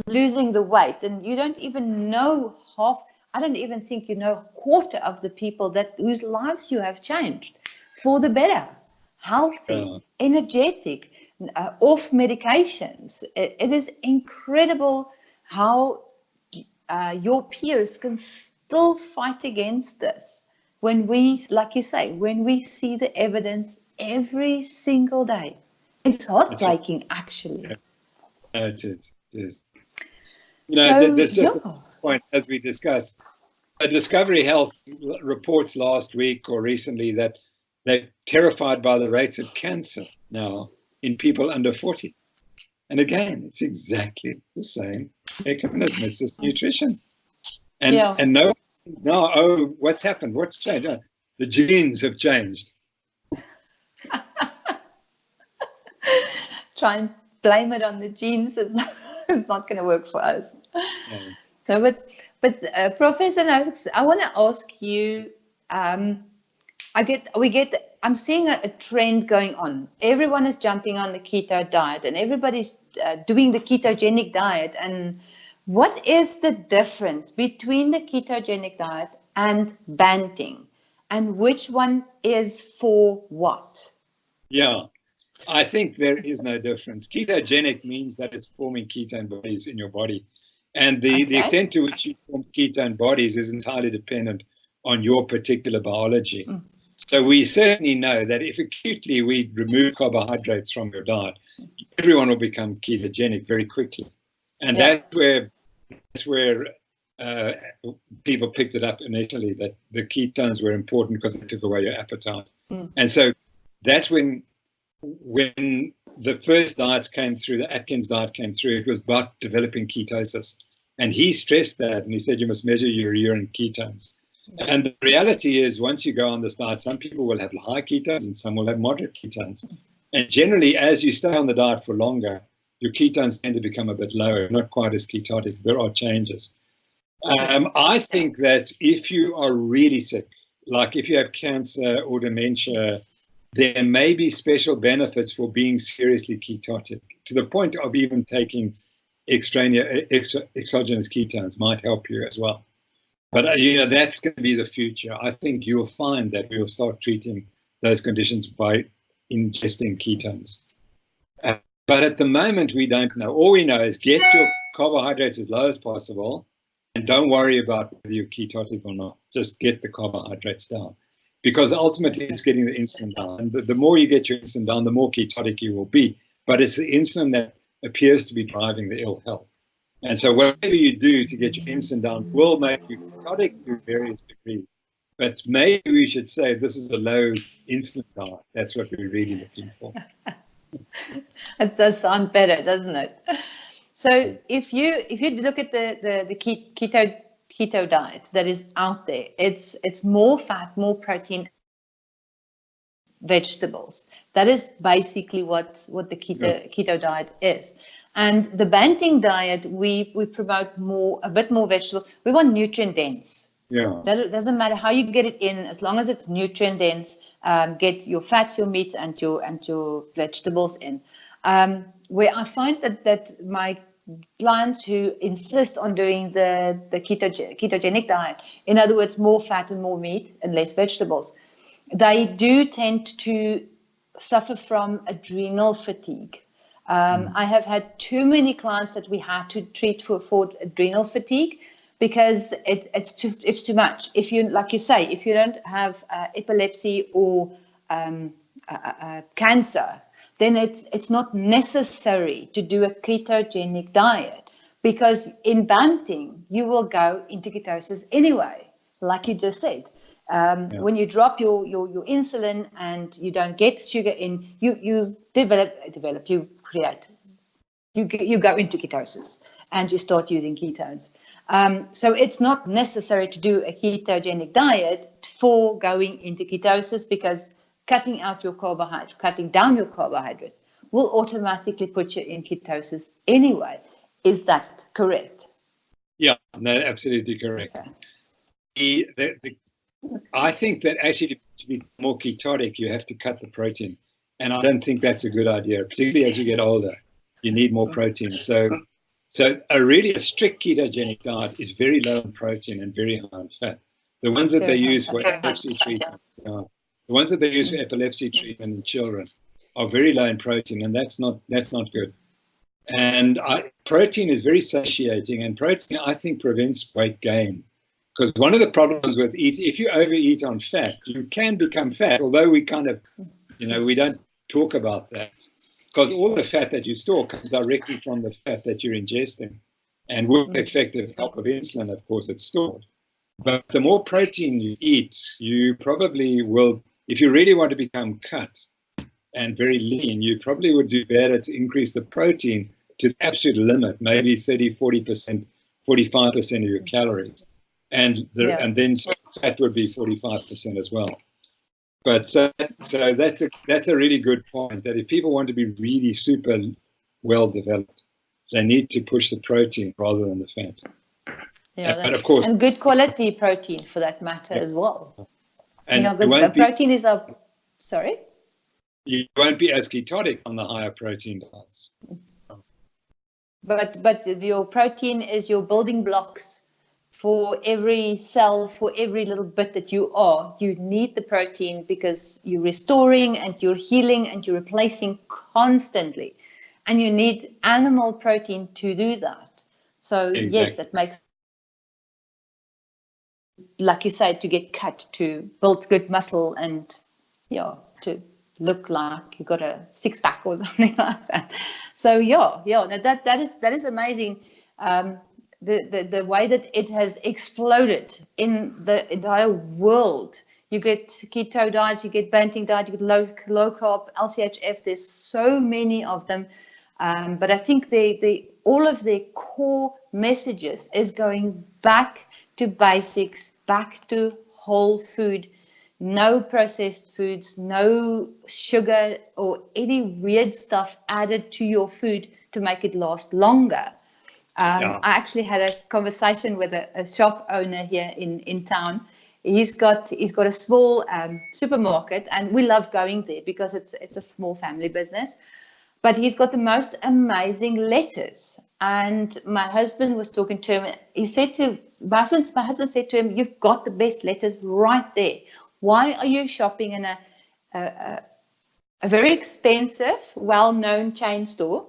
losing the weight, and you don't even know half. I don't even think you know a quarter of the people whose lives you have changed for the better, healthy, energetic, off medications. It is incredible how your peers can still fight against this when we, like you say, when we see the evidence every single day. It's heartbreaking, actually. It is. It is. You know, So, there's just a point, as we discussed. Discovery Health reports last week or recently that they're terrified by the rates of cancer now in people under 40. And again, it's exactly the same mechanism. It's just nutrition. And no, oh, what's happened? What's changed? Oh, the genes have changed. Try and blame it on the genes is not going to work for us. Yeah. No, but Professor Noakes, I want to ask you. I'm seeing a trend going on. Everyone is jumping on the keto diet, and everybody's doing the ketogenic diet. And what is the difference between the ketogenic diet and Banting, and which one is for what? Yeah, I think there is no difference. Ketogenic means that it's forming ketone bodies in your body. And the extent to which you form ketone bodies is entirely dependent on your particular biology. So we certainly know that if acutely we remove carbohydrates from your diet, everyone will become ketogenic very quickly. And that's where people picked it up initially, that the ketones were important because they took away your appetite. And so that's when the first diets came through, the Atkins diet came through, it was about developing ketosis. And he stressed that, and he said you must measure your urine ketones. And the reality is, once you go on this diet, some people will have high ketones and some will have moderate ketones. And generally, as you stay on the diet for longer, your ketones tend to become a bit lower, not quite as ketotic. There are changes. I think that if you are really sick, like if you have cancer or dementia, there may be special benefits for being seriously ketotic, to the point of even taking exogenous ketones might help you as well. But, you know, that's going to be the future. I think you'll find that we'll start treating those conditions by ingesting ketones. But at the moment, we don't know. All we know is get your carbohydrates as low as possible and don't worry about whether you're ketotic or not. Just get the carbohydrates down. Because ultimately, it's getting the insulin down. And the more you get your insulin down, the more ketotic you will be. But it's the insulin that appears to be driving the ill health. And so whatever you do to get your insulin down will make you ketotic to various degrees. But maybe we should say this is a low insulin diet. That's what we're really looking for. It does sound better, doesn't it? So if you look at the keto diet that is out there, it's more fat, more protein, vegetables. That is basically what the keto diet is. And the Banting diet, we promote a bit more vegetable. We want nutrient dense. Yeah. That doesn't matter how you get it in, as long as it's nutrient dense. Get your fats, your meats, and your vegetables in. Where I find that my clients who insist on doing the ketogenic diet, in other words, more fat and more meat and less vegetables, they do tend to suffer from adrenal fatigue. I have had too many clients that we had to treat for adrenal fatigue because it's too much. If you, like you say, if you don't have epilepsy or cancer, then it's not necessary to do a ketogenic diet, because in Banting you will go into ketosis anyway, like you just said. When you drop your insulin and you don't get sugar in, you go into ketosis and you start using ketones. So it's not necessary to do a ketogenic diet for going into ketosis, because cutting down your carbohydrates will automatically put you in ketosis anyway. Is that correct? Yeah, no, absolutely correct. Okay. I think that actually to be more ketotic, you have to cut the protein. And I don't think that's a good idea, particularly as you get older. You need more protein. So So a strict ketogenic diet is very low in protein and very high in fat. The ones that they use for epilepsy treatment, the ones that they use for epilepsy treatment in children are very low in protein, and that's not good. And protein is very satiating, and protein, I think, prevents weight gain. Because one of the problems with if you overeat on fat, you can become fat, although we kind of, we don't talk about that. Because all the fat that you store comes directly from the fat that you're ingesting. And with the effective help of insulin, of course, it's stored. But the more protein you eat, you probably will, if you really want to become cut and very lean, you probably would do better to increase the protein to the absolute limit, maybe 30, 40%, 45% of your calories. And then fat would be 45% as well. But so that's a really good point, that if people want to be really super well developed, they need to push the protein rather than the fat. Yeah, but of course, and good quality protein for that matter as well. And because protein is sorry? You won't be as ketotic on the higher protein diets. But your protein is your building blocks. For every cell, for every little bit that you need the protein, because you're restoring and you're healing and you're replacing constantly. And you need animal protein to do that. So yes, it makes, like you said, to get cut, to build good muscle and to look like you got a six-pack or something like that. So now that is amazing. The way that it has exploded in the entire world. You get keto diet, you get Banting diet, you get low carb, LCHF. There's so many of them, but I think all of their core messages is going back to basics, back to whole food, no processed foods, no sugar or any weird stuff added to your food to make it last longer. I actually had a conversation with a shop owner here in town. He's got a small supermarket, and we love going there because it's a small family business. But he's got the most amazing lettuce. And my husband was talking to him. He said my husband said to him, "You've got the best lettuce right there. Why are you shopping in a very expensive, well-known chain store?"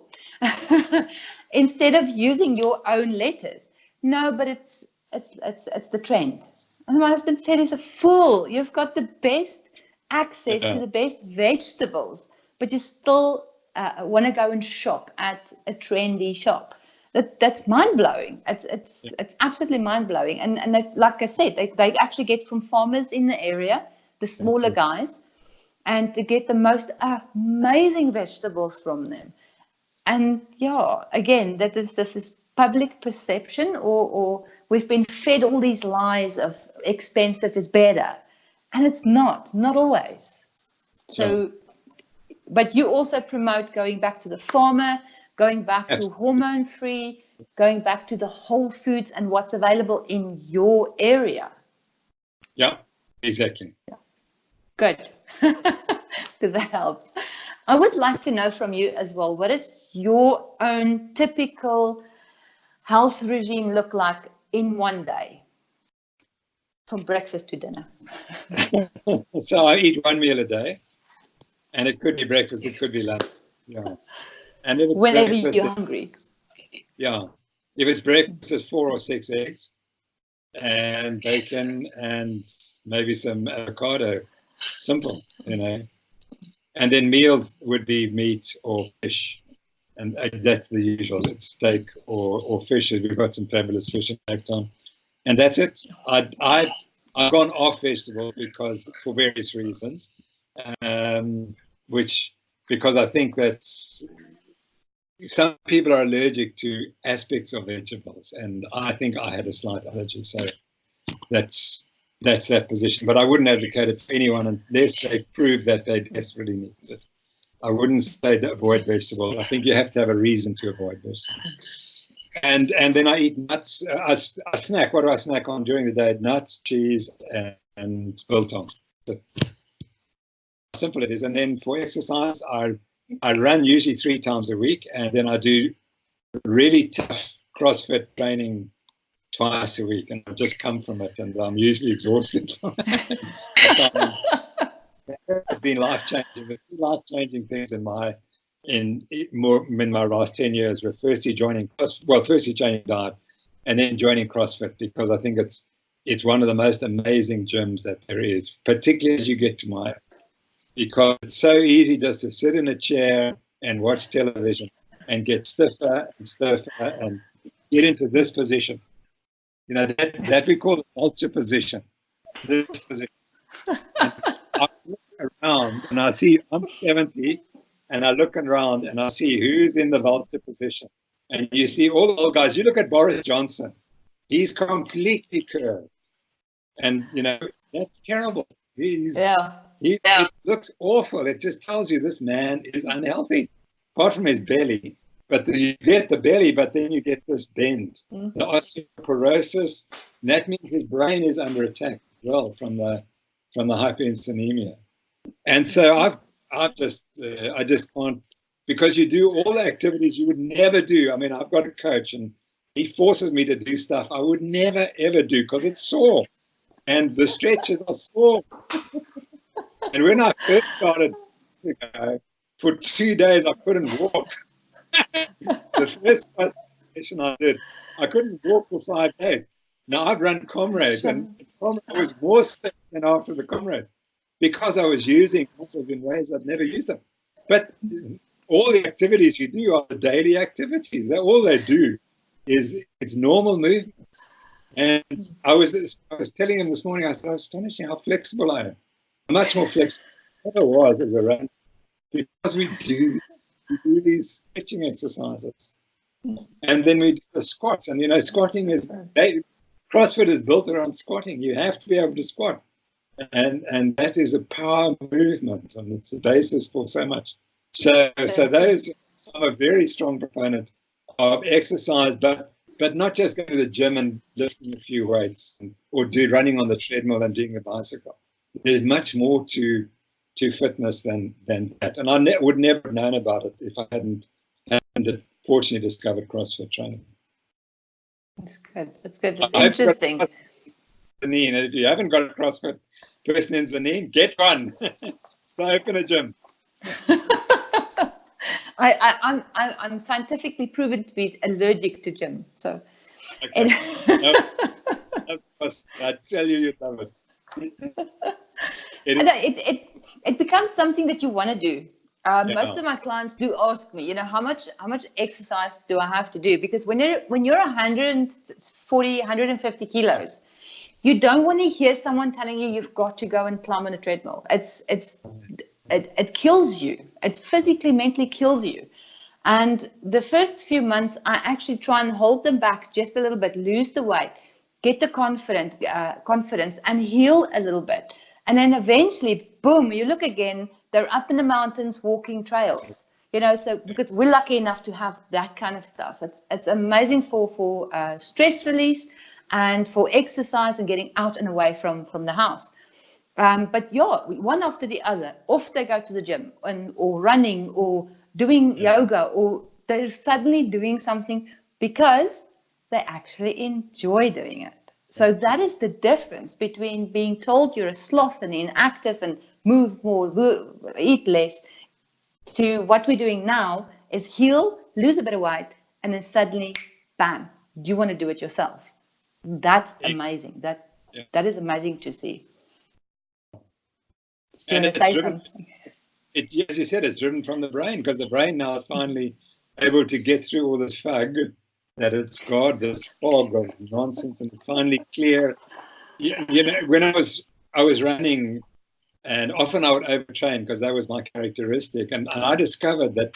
Instead of using your own lettuce. No, but it's the trend. And my husband said, "He's a fool. You've got the best access to the best vegetables, but you still want to go and shop at a trendy shop." That's mind-blowing. It's absolutely mind-blowing. And they, like I said, they actually get from farmers in the area, the smaller guys, and to get the most amazing vegetables from them. And again, this is public perception, or we've been fed all these lies of expensive is better, and it's not always. So, but you also promote going back to the farmer, going back to hormone-free, going back to the whole foods and what's available in your area. Yeah, exactly. Yeah. Good, because that helps. I would like to know from you as well, what does your own typical health regime look like in one day, from breakfast to dinner? So I eat one meal a day, and it could be breakfast, it could be lunch. Yeah. And if it's whenever you're hungry. Yeah. If it's breakfast, it's 4 or 6 eggs and bacon and maybe some avocado. Simple, And then meals would be meat or fish. And that's the usual. It's steak or fish. We've got some fabulous fish in Acton. And that's it. I've gone off vegetables for various reasons, because I think that some people are allergic to aspects of vegetables, and I think I had a slight allergy. So that's that position. But I wouldn't advocate it for anyone unless they prove that they desperately need it. I wouldn't say to avoid vegetables. I think you have to have a reason to avoid vegetables. And then I eat nuts. I snack. What do I snack on during the day? Nuts, cheese, and biltong. So simple it is. And then for exercise, I run usually 3 times a week, and then I do really tough CrossFit training twice a week, and I've just come from it, and I'm usually exhausted. It's been life-changing. The two life-changing things in my last 10 years were firstly changing diet, and then joining CrossFit, because I think it's one of the most amazing gyms that there is, particularly as you get to my, because it's so easy just to sit in a chair and watch television and get stiffer and stiffer and get into this position. You know, that we call the vulture position. This position. And I look around and I see I'm 70, and I look around and I see who's in the vulture position. And you see all the old guys. You look at Boris Johnson. He's completely curved. And, you know, that's terrible. It looks awful. It just tells you this man is unhealthy, apart from his belly. But you get the belly, but then you get this bend, the osteoporosis. That means his brain is under attack as well from the hyperinsulinemia. And so I just can't, because you do all the activities you would never do. I mean, I've got a coach, and he forces me to do stuff I would never ever do because it's sore, and the stretches are sore. And when I first started to go, for 2 days I couldn't walk. The first session I did, I couldn't walk for 5 days. Now I've run Comrades, and Comrades was more stiff than after the Comrades, because I was using muscles in ways I've never used them. But all the activities you do are the daily activities. All they do is it's normal movements. And I was telling him this morning, I said, I was astonishing how flexible I am. I'm much more flexible than I ever was as a runner, because we do these stretching exercises. And then we do the squats. And, you know, squatting is, CrossFit is built around squatting. You have to be able to squat. And that is a power movement, and it's the basis for so much. So I'm a very strong proponent of exercise, but not just going to the gym and lifting a few weights, or running on the treadmill and doing the bicycle. There's much more to fitness than that. And I would never have known about it if I hadn't fortunately discovered CrossFit training. That's good. That's good. It's interesting. And if you haven't got a CrossFit person in Zanin, get one. Open a gym. I'm scientifically proven to be allergic to gym. So, okay. I tell you love it. It becomes something that you want to do. Most of my clients do ask me, you know, how much exercise do I have to do? Because when you're 140, 150 kilos, you don't want to hear someone telling you you've got to go and climb on a treadmill. It kills you. It physically, mentally kills you. And the first few months, I actually try and hold them back just a little bit, lose the weight, get the confidence, and heal a little bit. And then eventually, boom, you look again, they're up in the mountains walking trails. You know, so because we're lucky enough to have that kind of stuff. It's amazing for stress release and for exercise and getting out and away from the house. But yeah, one after the other, off they go to the gym or running or doing yoga, or they're suddenly doing something because they actually enjoy doing it. So that is the difference between being told you're a sloth and inactive and move more, eat less, to what we're doing now is heal, lose a bit of weight, and then suddenly, bam, do you want to do it yourself? That's amazing. That is amazing to see. And it's driven, as you said, it's driven from the brain, because the brain now is finally able to get through all this fog that it's got, this fog of nonsense, and it's finally clear. You know, when I was running, and often I would overtrain because that was my characteristic, and I discovered that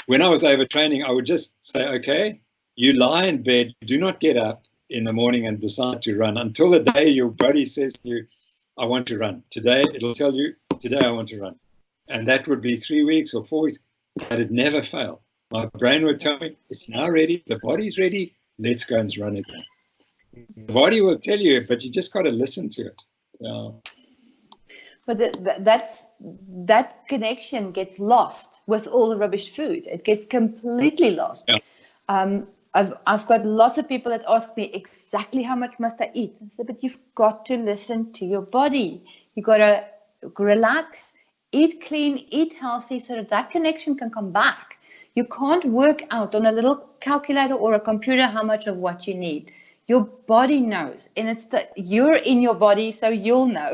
when I was overtraining, I would just say, okay, you lie in bed, do not get up in the morning and decide to run until the day your body says to you, I want to run. Today, it'll tell you, today I want to run. And that would be 3 weeks or 4 weeks, but it never failed. My brain would tell me, it's now ready, the body's ready, let's go and run again. The body will tell you, but you just got to listen to it. But that connection gets lost with all the rubbish food. It gets completely lost. Yeah. I've got lots of people that ask me exactly how much must I eat. I said, but you've got to listen to your body. You've got to relax, eat clean, eat healthy, so that that connection can come back. You can't work out on a little calculator or a computer how much of what you need. Your body knows, and it's you're in your body, so you'll know.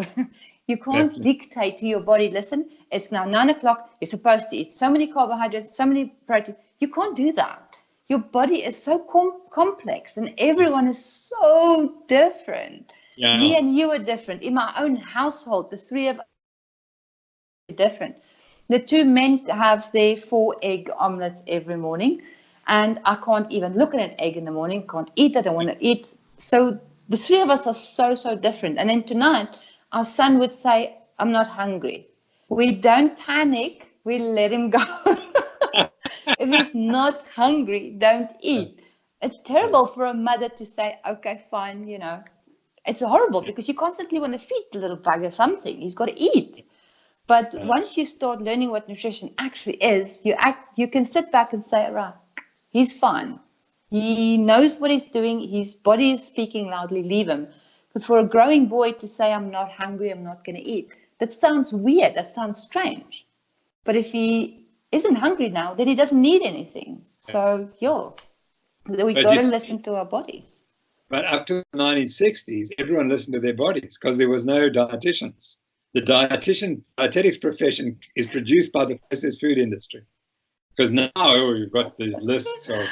You can't dictate to your body, listen, it's now 9 o'clock, you're supposed to eat so many carbohydrates, so many protein. You can't do that. Your body is so complex, and everyone is so different. Yeah. Me and you are different. In my own household, the three of us are different. The two men have their 4 egg omelets every morning, and I can't even look at an egg in the morning, can't eat it, I want to eat. So the three of us are so different. And then tonight, our son would say, I'm not hungry. We don't panic, we let him go. If he's not hungry, don't eat. It's terrible for a mother to say, okay, fine, you know. It's horrible because you constantly want to feed the little bugger something. He's got to eat. But once you start learning what nutrition actually is, you can sit back and say, right, he's fine. He knows what he's doing. His body is speaking loudly. Leave him. Because for a growing boy to say, I'm not hungry, I'm not going to eat, that sounds weird. That sounds strange. But if he isn't hungry now, then he doesn't need anything. So, we got to listen to our bodies. But up to the 1960s, everyone listened to their bodies because there was no dietitians. The dietetics profession is produced by the processed food industry. Because now you've got these lists of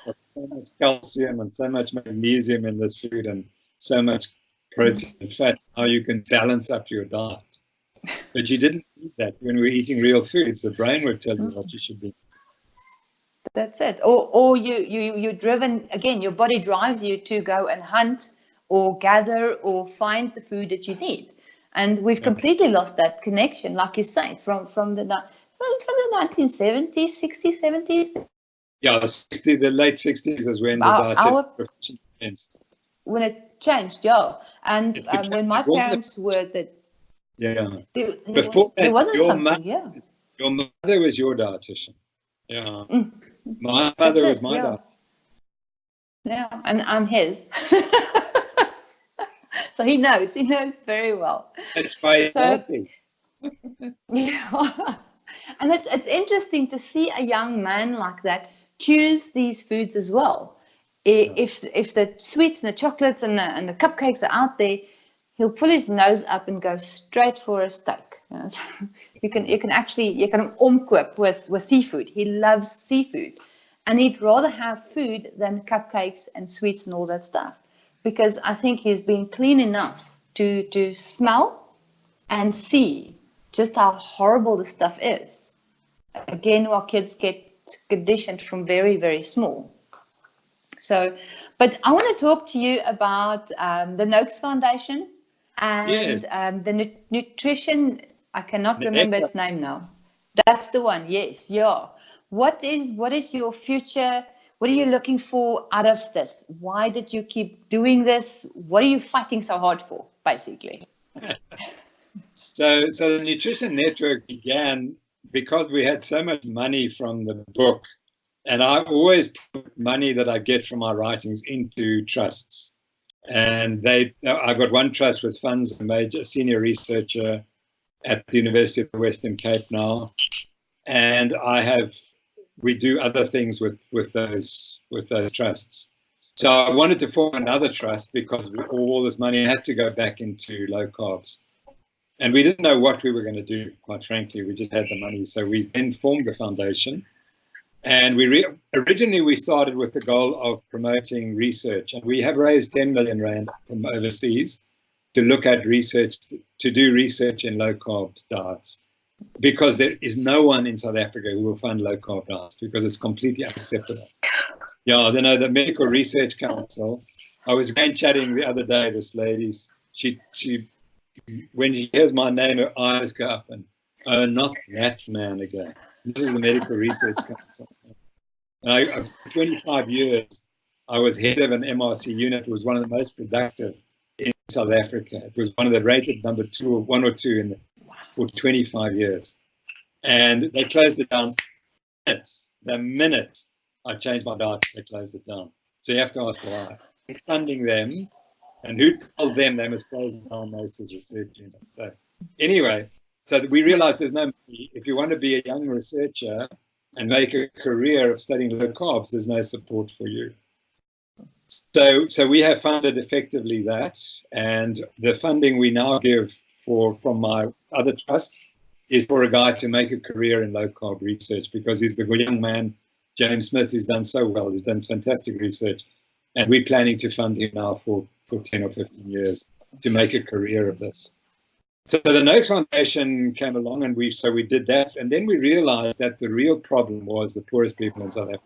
so much calcium and so much magnesium in this food and so much protein and fat, how you can balance up your diet. But you didn't eat that when we were eating real foods. The brain would tell you what you should be. That's it. Or you're driven, again, your body drives you to go and hunt or gather or find the food that you need. And we've completely lost that connection, like you say, from the 1970s, 60s, 70s. Yeah, the late 60s is when the dietetics profession ends. When it changed, And when my parents were that. Yeah. There wasn't something, Your mother was your dietitian. Yeah. My mother was my dietitian. Yeah, and I'm his. So he knows very well. That's why it's healthy. Yeah. And it's interesting to see a young man like that choose these foods as well. If the sweets and the chocolates and the cupcakes are out there, he'll pull his nose up and go straight for a steak. You can omkoop with seafood. He loves seafood, and he'd rather have food than cupcakes and sweets and all that stuff, because I think he's been clean enough to smell and see just how horrible the stuff is. Again, while kids get conditioned from very, very small. So, but I want to talk to you about the Noakes Foundation and the nutrition. I cannot remember its name now. That's the one. Yes. Yeah. What is your future? What are you looking for out of this? Why did you keep doing this? What are you fighting so hard for, basically? So the Nutrition Network began because we had so much money from the book. And I always put money that I get from my writings into trusts. And I got one trust with funds, a senior researcher at the University of the Western Cape now. And we do other things with those trusts. So I wanted to form another trust because all this money had to go back into low carbs. And we didn't know what we were going to do, quite frankly. We just had the money. So we then formed the foundation. And originally we started with the goal of promoting research, and we have raised 10 million rand from overseas to look at research, to do research in low carb diets, because there is no one in South Africa who will fund low carb diets because it's completely unacceptable. Yeah, the Medical Research Council. I was again chatting the other day. This lady, she when she hears my name, her eyes go up and, oh, not that man again. This is the Medical Research Council. And for 25 years, I was head of an MRC unit. It was one of the most productive in South Africa. It was one of the rated number 2 or 1 or 2 for 25 years. And they closed it down the minute I changed my diet, they closed it down. So you have to ask why. Who's funding them, and who told them they must close down Noakes' research unit? So anyway, so we realized there's no money. If you want to be a young researcher and make a career of studying low carbs, there's no support for you. So we have funded effectively that, and the funding we now give from my other trust is for a guy to make a career in low carb research, because he's the young man, James Smith, who's done so well. He's done fantastic research, and we're planning to fund him now for 10 or 15 years to make a career of this. So the Noakes Foundation came along, and we did that, and then we realized that the real problem was the poorest people in South Africa.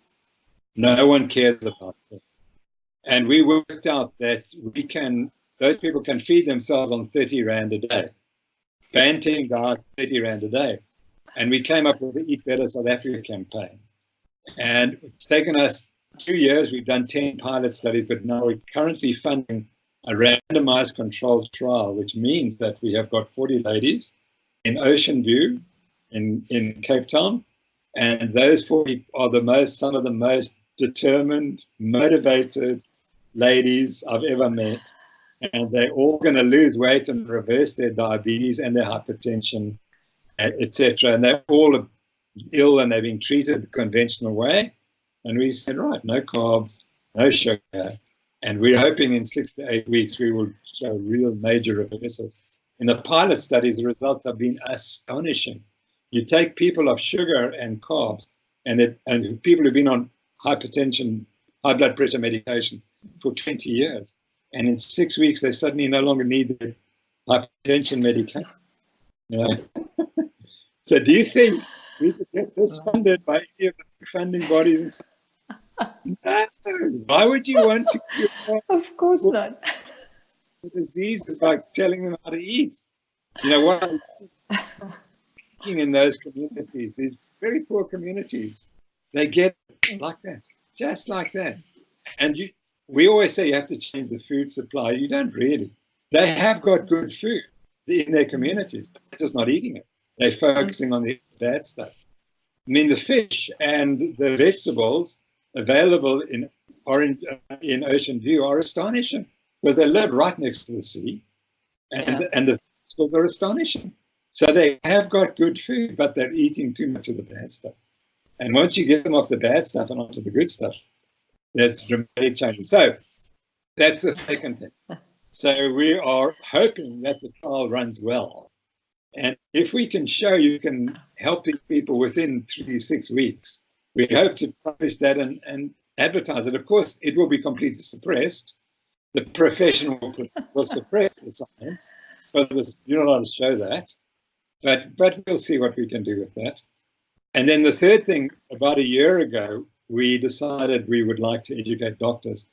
No one cares about them. And we worked out that those people can feed themselves on 30 Rand a day. Banting diet, 30 Rand a day. And we came up with the Eat Better South Africa campaign. And it's taken us 2 years. We've done 10 pilot studies, but now we're currently funding a randomized controlled trial, which means that we have got 40 ladies in Ocean View in Cape Town. And those 40 are some of the most determined, motivated ladies I've ever met, and they're all going to lose weight and reverse their diabetes and their hypertension, etc. And they're all ill, and they're being treated the conventional way. And we said, right, no carbs, no sugar, and we're hoping in 6 to 8 weeks we will show real major reversals. In the pilot studies, the results have been astonishing. You take people off sugar and carbs, and people who've been on hypertension, high blood pressure medication for 20 years. And in 6 weeks, they suddenly no longer need the hypertension medication. You know? So do you think we could get this funded by any of the funding bodies? No. Why would you want to? Of course not. The disease is by telling them how to eat. You know what I'm thinking in those communities, these very poor communities, they get like that, just like that. And we always say you have to change the food supply. You don't really. They have got good food in their communities, but they're just not eating it. They're focusing on the bad stuff. I mean, the fish and the vegetables available in Ocean View are astonishing, because they live right next to the sea, and the vegetables are astonishing. So they have got good food, but they're eating too much of the bad stuff. And once you get them off the bad stuff and onto the good stuff, there's dramatic changes. So that's the second thing. So we are hoping that the trial runs well. And if we can show you can help these people within 3 to 6 weeks, we hope to publish that and advertise it. Of course, it will be completely suppressed. The profession will suppress the science. So you're not allowed to show that. But we'll see what we can do with that. And then the third thing, about a year ago, we decided we would like to educate doctors.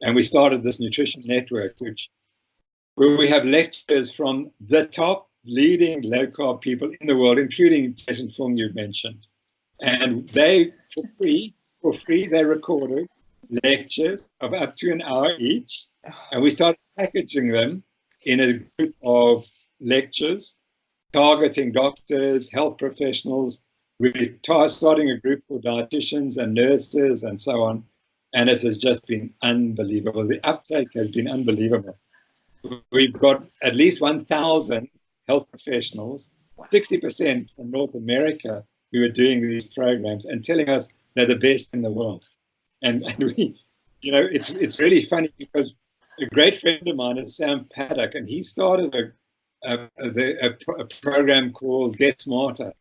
And we started this nutrition network, where we have lectures from the top leading low-carb people in the world, including Jason Fung you mentioned. And they, for free, they recorded lectures of up to an hour each. And we started packaging them in a group of lectures, targeting doctors, health professionals. We're starting a group for dietitians and nurses and so on. And it has just been unbelievable. The uptake has been unbelievable. We've got at least 1,000 health professionals, 60% from North America, who are doing these programs and telling us they're the best in the world. And we, it's really funny, because a great friend of mine is Sam Paddock, and he started a program called Get Smarter.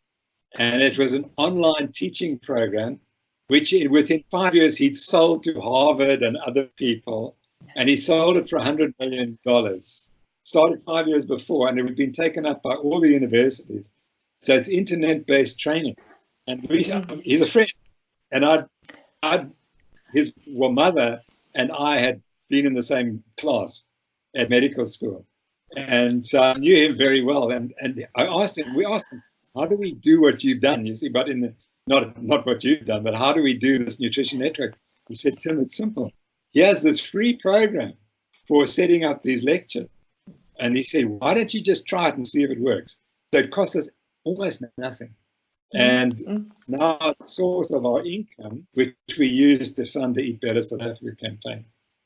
And it was an online teaching program, which within 5 years he'd sold to Harvard and other people, and he sold it for $100 million. Started 5 years before, and it had been taken up by all the universities. So it's internet-based training. And he's a friend. And his mother and I had been in the same class at medical school. And so I knew him very well. And we asked him, how do we do what you've done? You see, but not what you've done, but how do we do this nutrition network? He said, Tim, it's simple. He has this free program for setting up these lectures. And he said, why don't you just try it and see if it works? So it cost us almost nothing. And now the source of our income, which we use to fund the Eat Better South Africa campaign.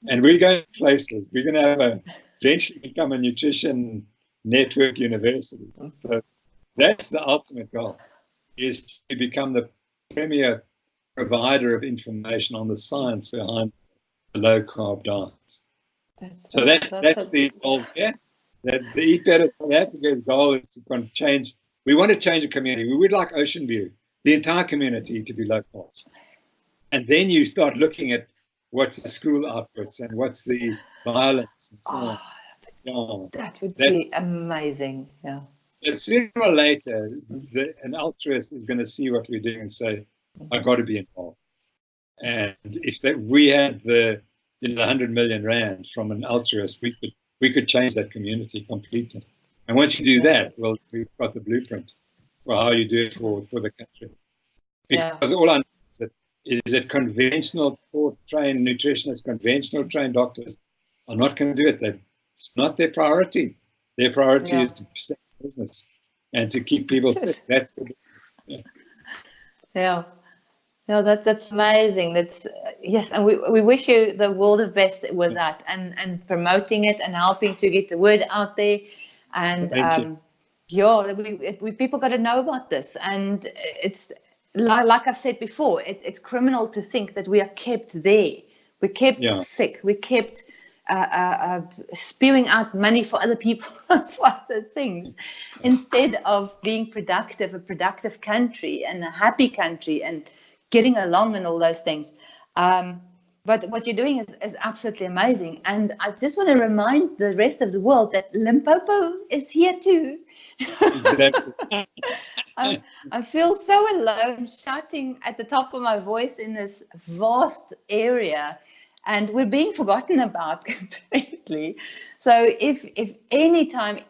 And we're going places. We're going to have eventually become a nutrition network university. So that's the ultimate goal, is to become the premier provider of information on the science behind the low-carb diet. That's the goal there. That the Eat Better South Africa's goal is to change. We want to change the community. We would like Ocean View, the entire community, to be low carb. And then you start looking at what's the school outputs and what's the violence and so on. That would be amazing. Yeah. But sooner or later, an altruist is going to see what we're doing and say, I've got to be involved. And if we had the 100 million rand from an altruist, we could change that community completely. And once you do that, well, we've got the blueprint for how you do it for the country. Because all I know is that conventional trained nutritionists, conventional trained doctors are not going to do it. It's not their priority. Their priority is to stay in business and to keep people sick. That's the business. Yeah. No, that's amazing. That's yes, and we wish you the world of best with that, and promoting it and helping to get the word out there. And people got to know about this. And it's like I've said before, it's criminal to think that we are kept there. We're kept sick. We're kept spewing out money for other people for other things, instead of being productive, a productive country and a happy country and getting along and all those things. But what you're doing is absolutely amazing. And I just want to remind the rest of the world that Limpopo is here too. Exactly. I feel so alone shouting at the top of my voice in this vast area, and we're being forgotten about completely. So if anytime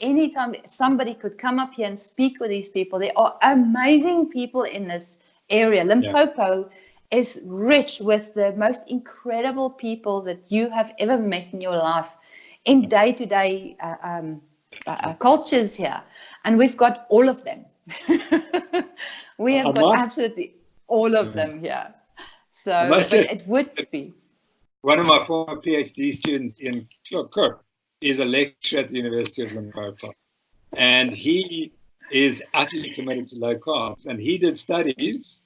somebody could come up here and speak with these people, there are amazing people in this area. Limpopo is rich with the most incredible people that you have ever met in your life in day-to-day cultures here, and we've got all of them. We have got absolutely all of them here. So but it would be. One of my former PhD students in Cook is a lecturer at the University of Limpopo, and he is utterly committed to low carbs, and he did studies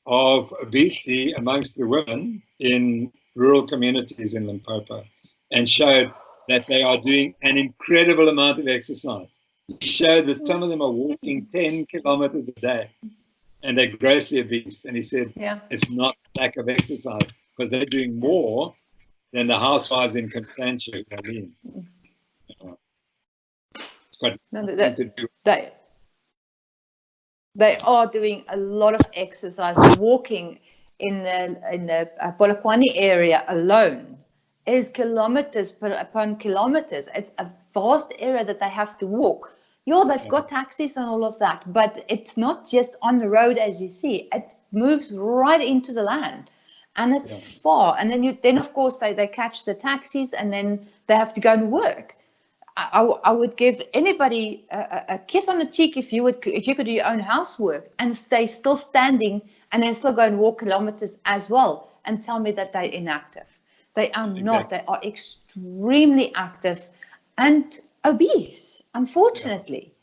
of obesity amongst the women in rural communities in Limpopo and showed that they are doing an incredible amount of exercise. He showed that some of them are walking 10 kilometers a day and they're grossly obese. And he said, it's not lack of exercise, because they're doing more than the housewives in Constantia. I mean, it's got nothing to do. They are doing a lot of exercise. Walking in the Polokwane area alone is kilometers upon kilometers. It's a vast area that they have to walk. They've got taxis and all of that, but it's not just on the road as you see. It moves right into the land, and it's far. And then of course they catch the taxis, and then they have to go and work. I would give anybody a kiss on the cheek if you could do your own housework and stay still standing and then still go and walk kilometers as well, and tell me that they're inactive. They are not. They are extremely active and obese. Unfortunately,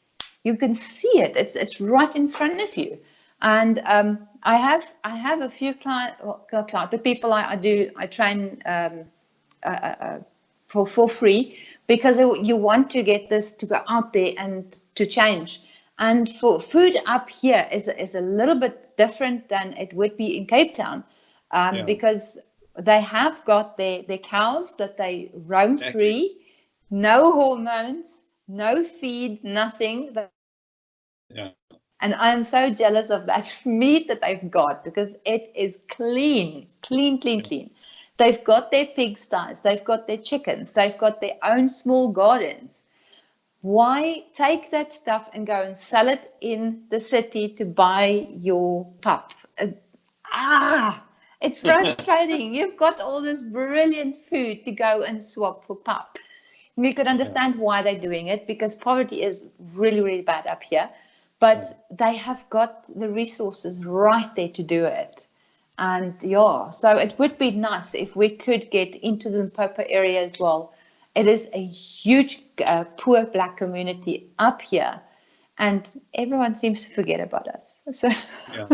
you can see it. It's right in front of you. And I have a few the people I train for free, because you want to get this to go out there and to change. And for food up here is a little bit different than it would be in Cape Town, because they have got their cows that they roam free, no hormones, no feed, nothing. And I'm so jealous of that meat that they've got, because it is clean. They've got their pigsties, they've got their chickens, they've got their own small gardens. Why take that stuff and go and sell it in the city to buy your pup? It's frustrating. You've got all this brilliant food to go and swap for pup. We could understand why they're doing it, because poverty is really, really bad up here. but they have got the resources right there to do it. And yeah, so it would be nice if we could get into the Limpopo area as well. It is a huge poor Black community up here, and everyone seems to forget about us. So Yeah.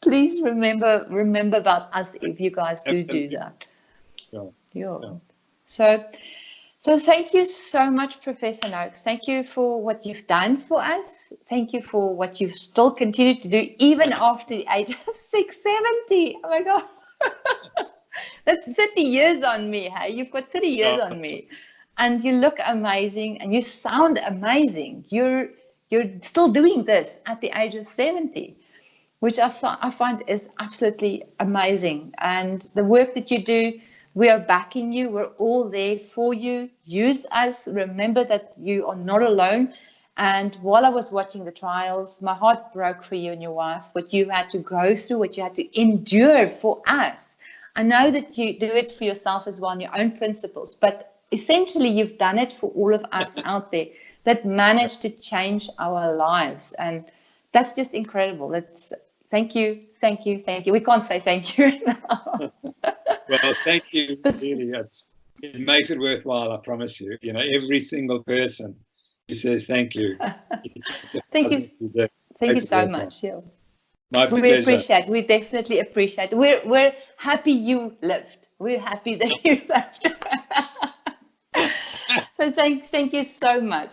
please remember about us if you guys do that. Sure. Yeah. Yeah. So thank you so much, Professor Noakes. Thank you for what you've done for us. Thank you for what you've still continued to do, even after the age of 670. Oh my God. That's 30 years on me, hey? You've got 30 years on me. And you look amazing and you sound amazing. You're still doing this at the age of 70, which I find is absolutely amazing. And the work that you do, we are backing you. We're all there for you. Use us. Remember that you are not alone. And while I was watching the trials, my heart broke for you and your wife, what you had to go through, what you had to endure for us. I know that you do it for yourself as well, and your own principles, but essentially you've done it for all of us out there that managed to change our lives. And that's just incredible. Thank you. We can't say thank you enough. Well, thank you. Really, it makes it worthwhile, I promise you. You know, every single person who says thank you. Thank you so much. Yeah. My pleasure. We definitely appreciate it. We're happy you lived. We're happy that you lived. So thank you so much.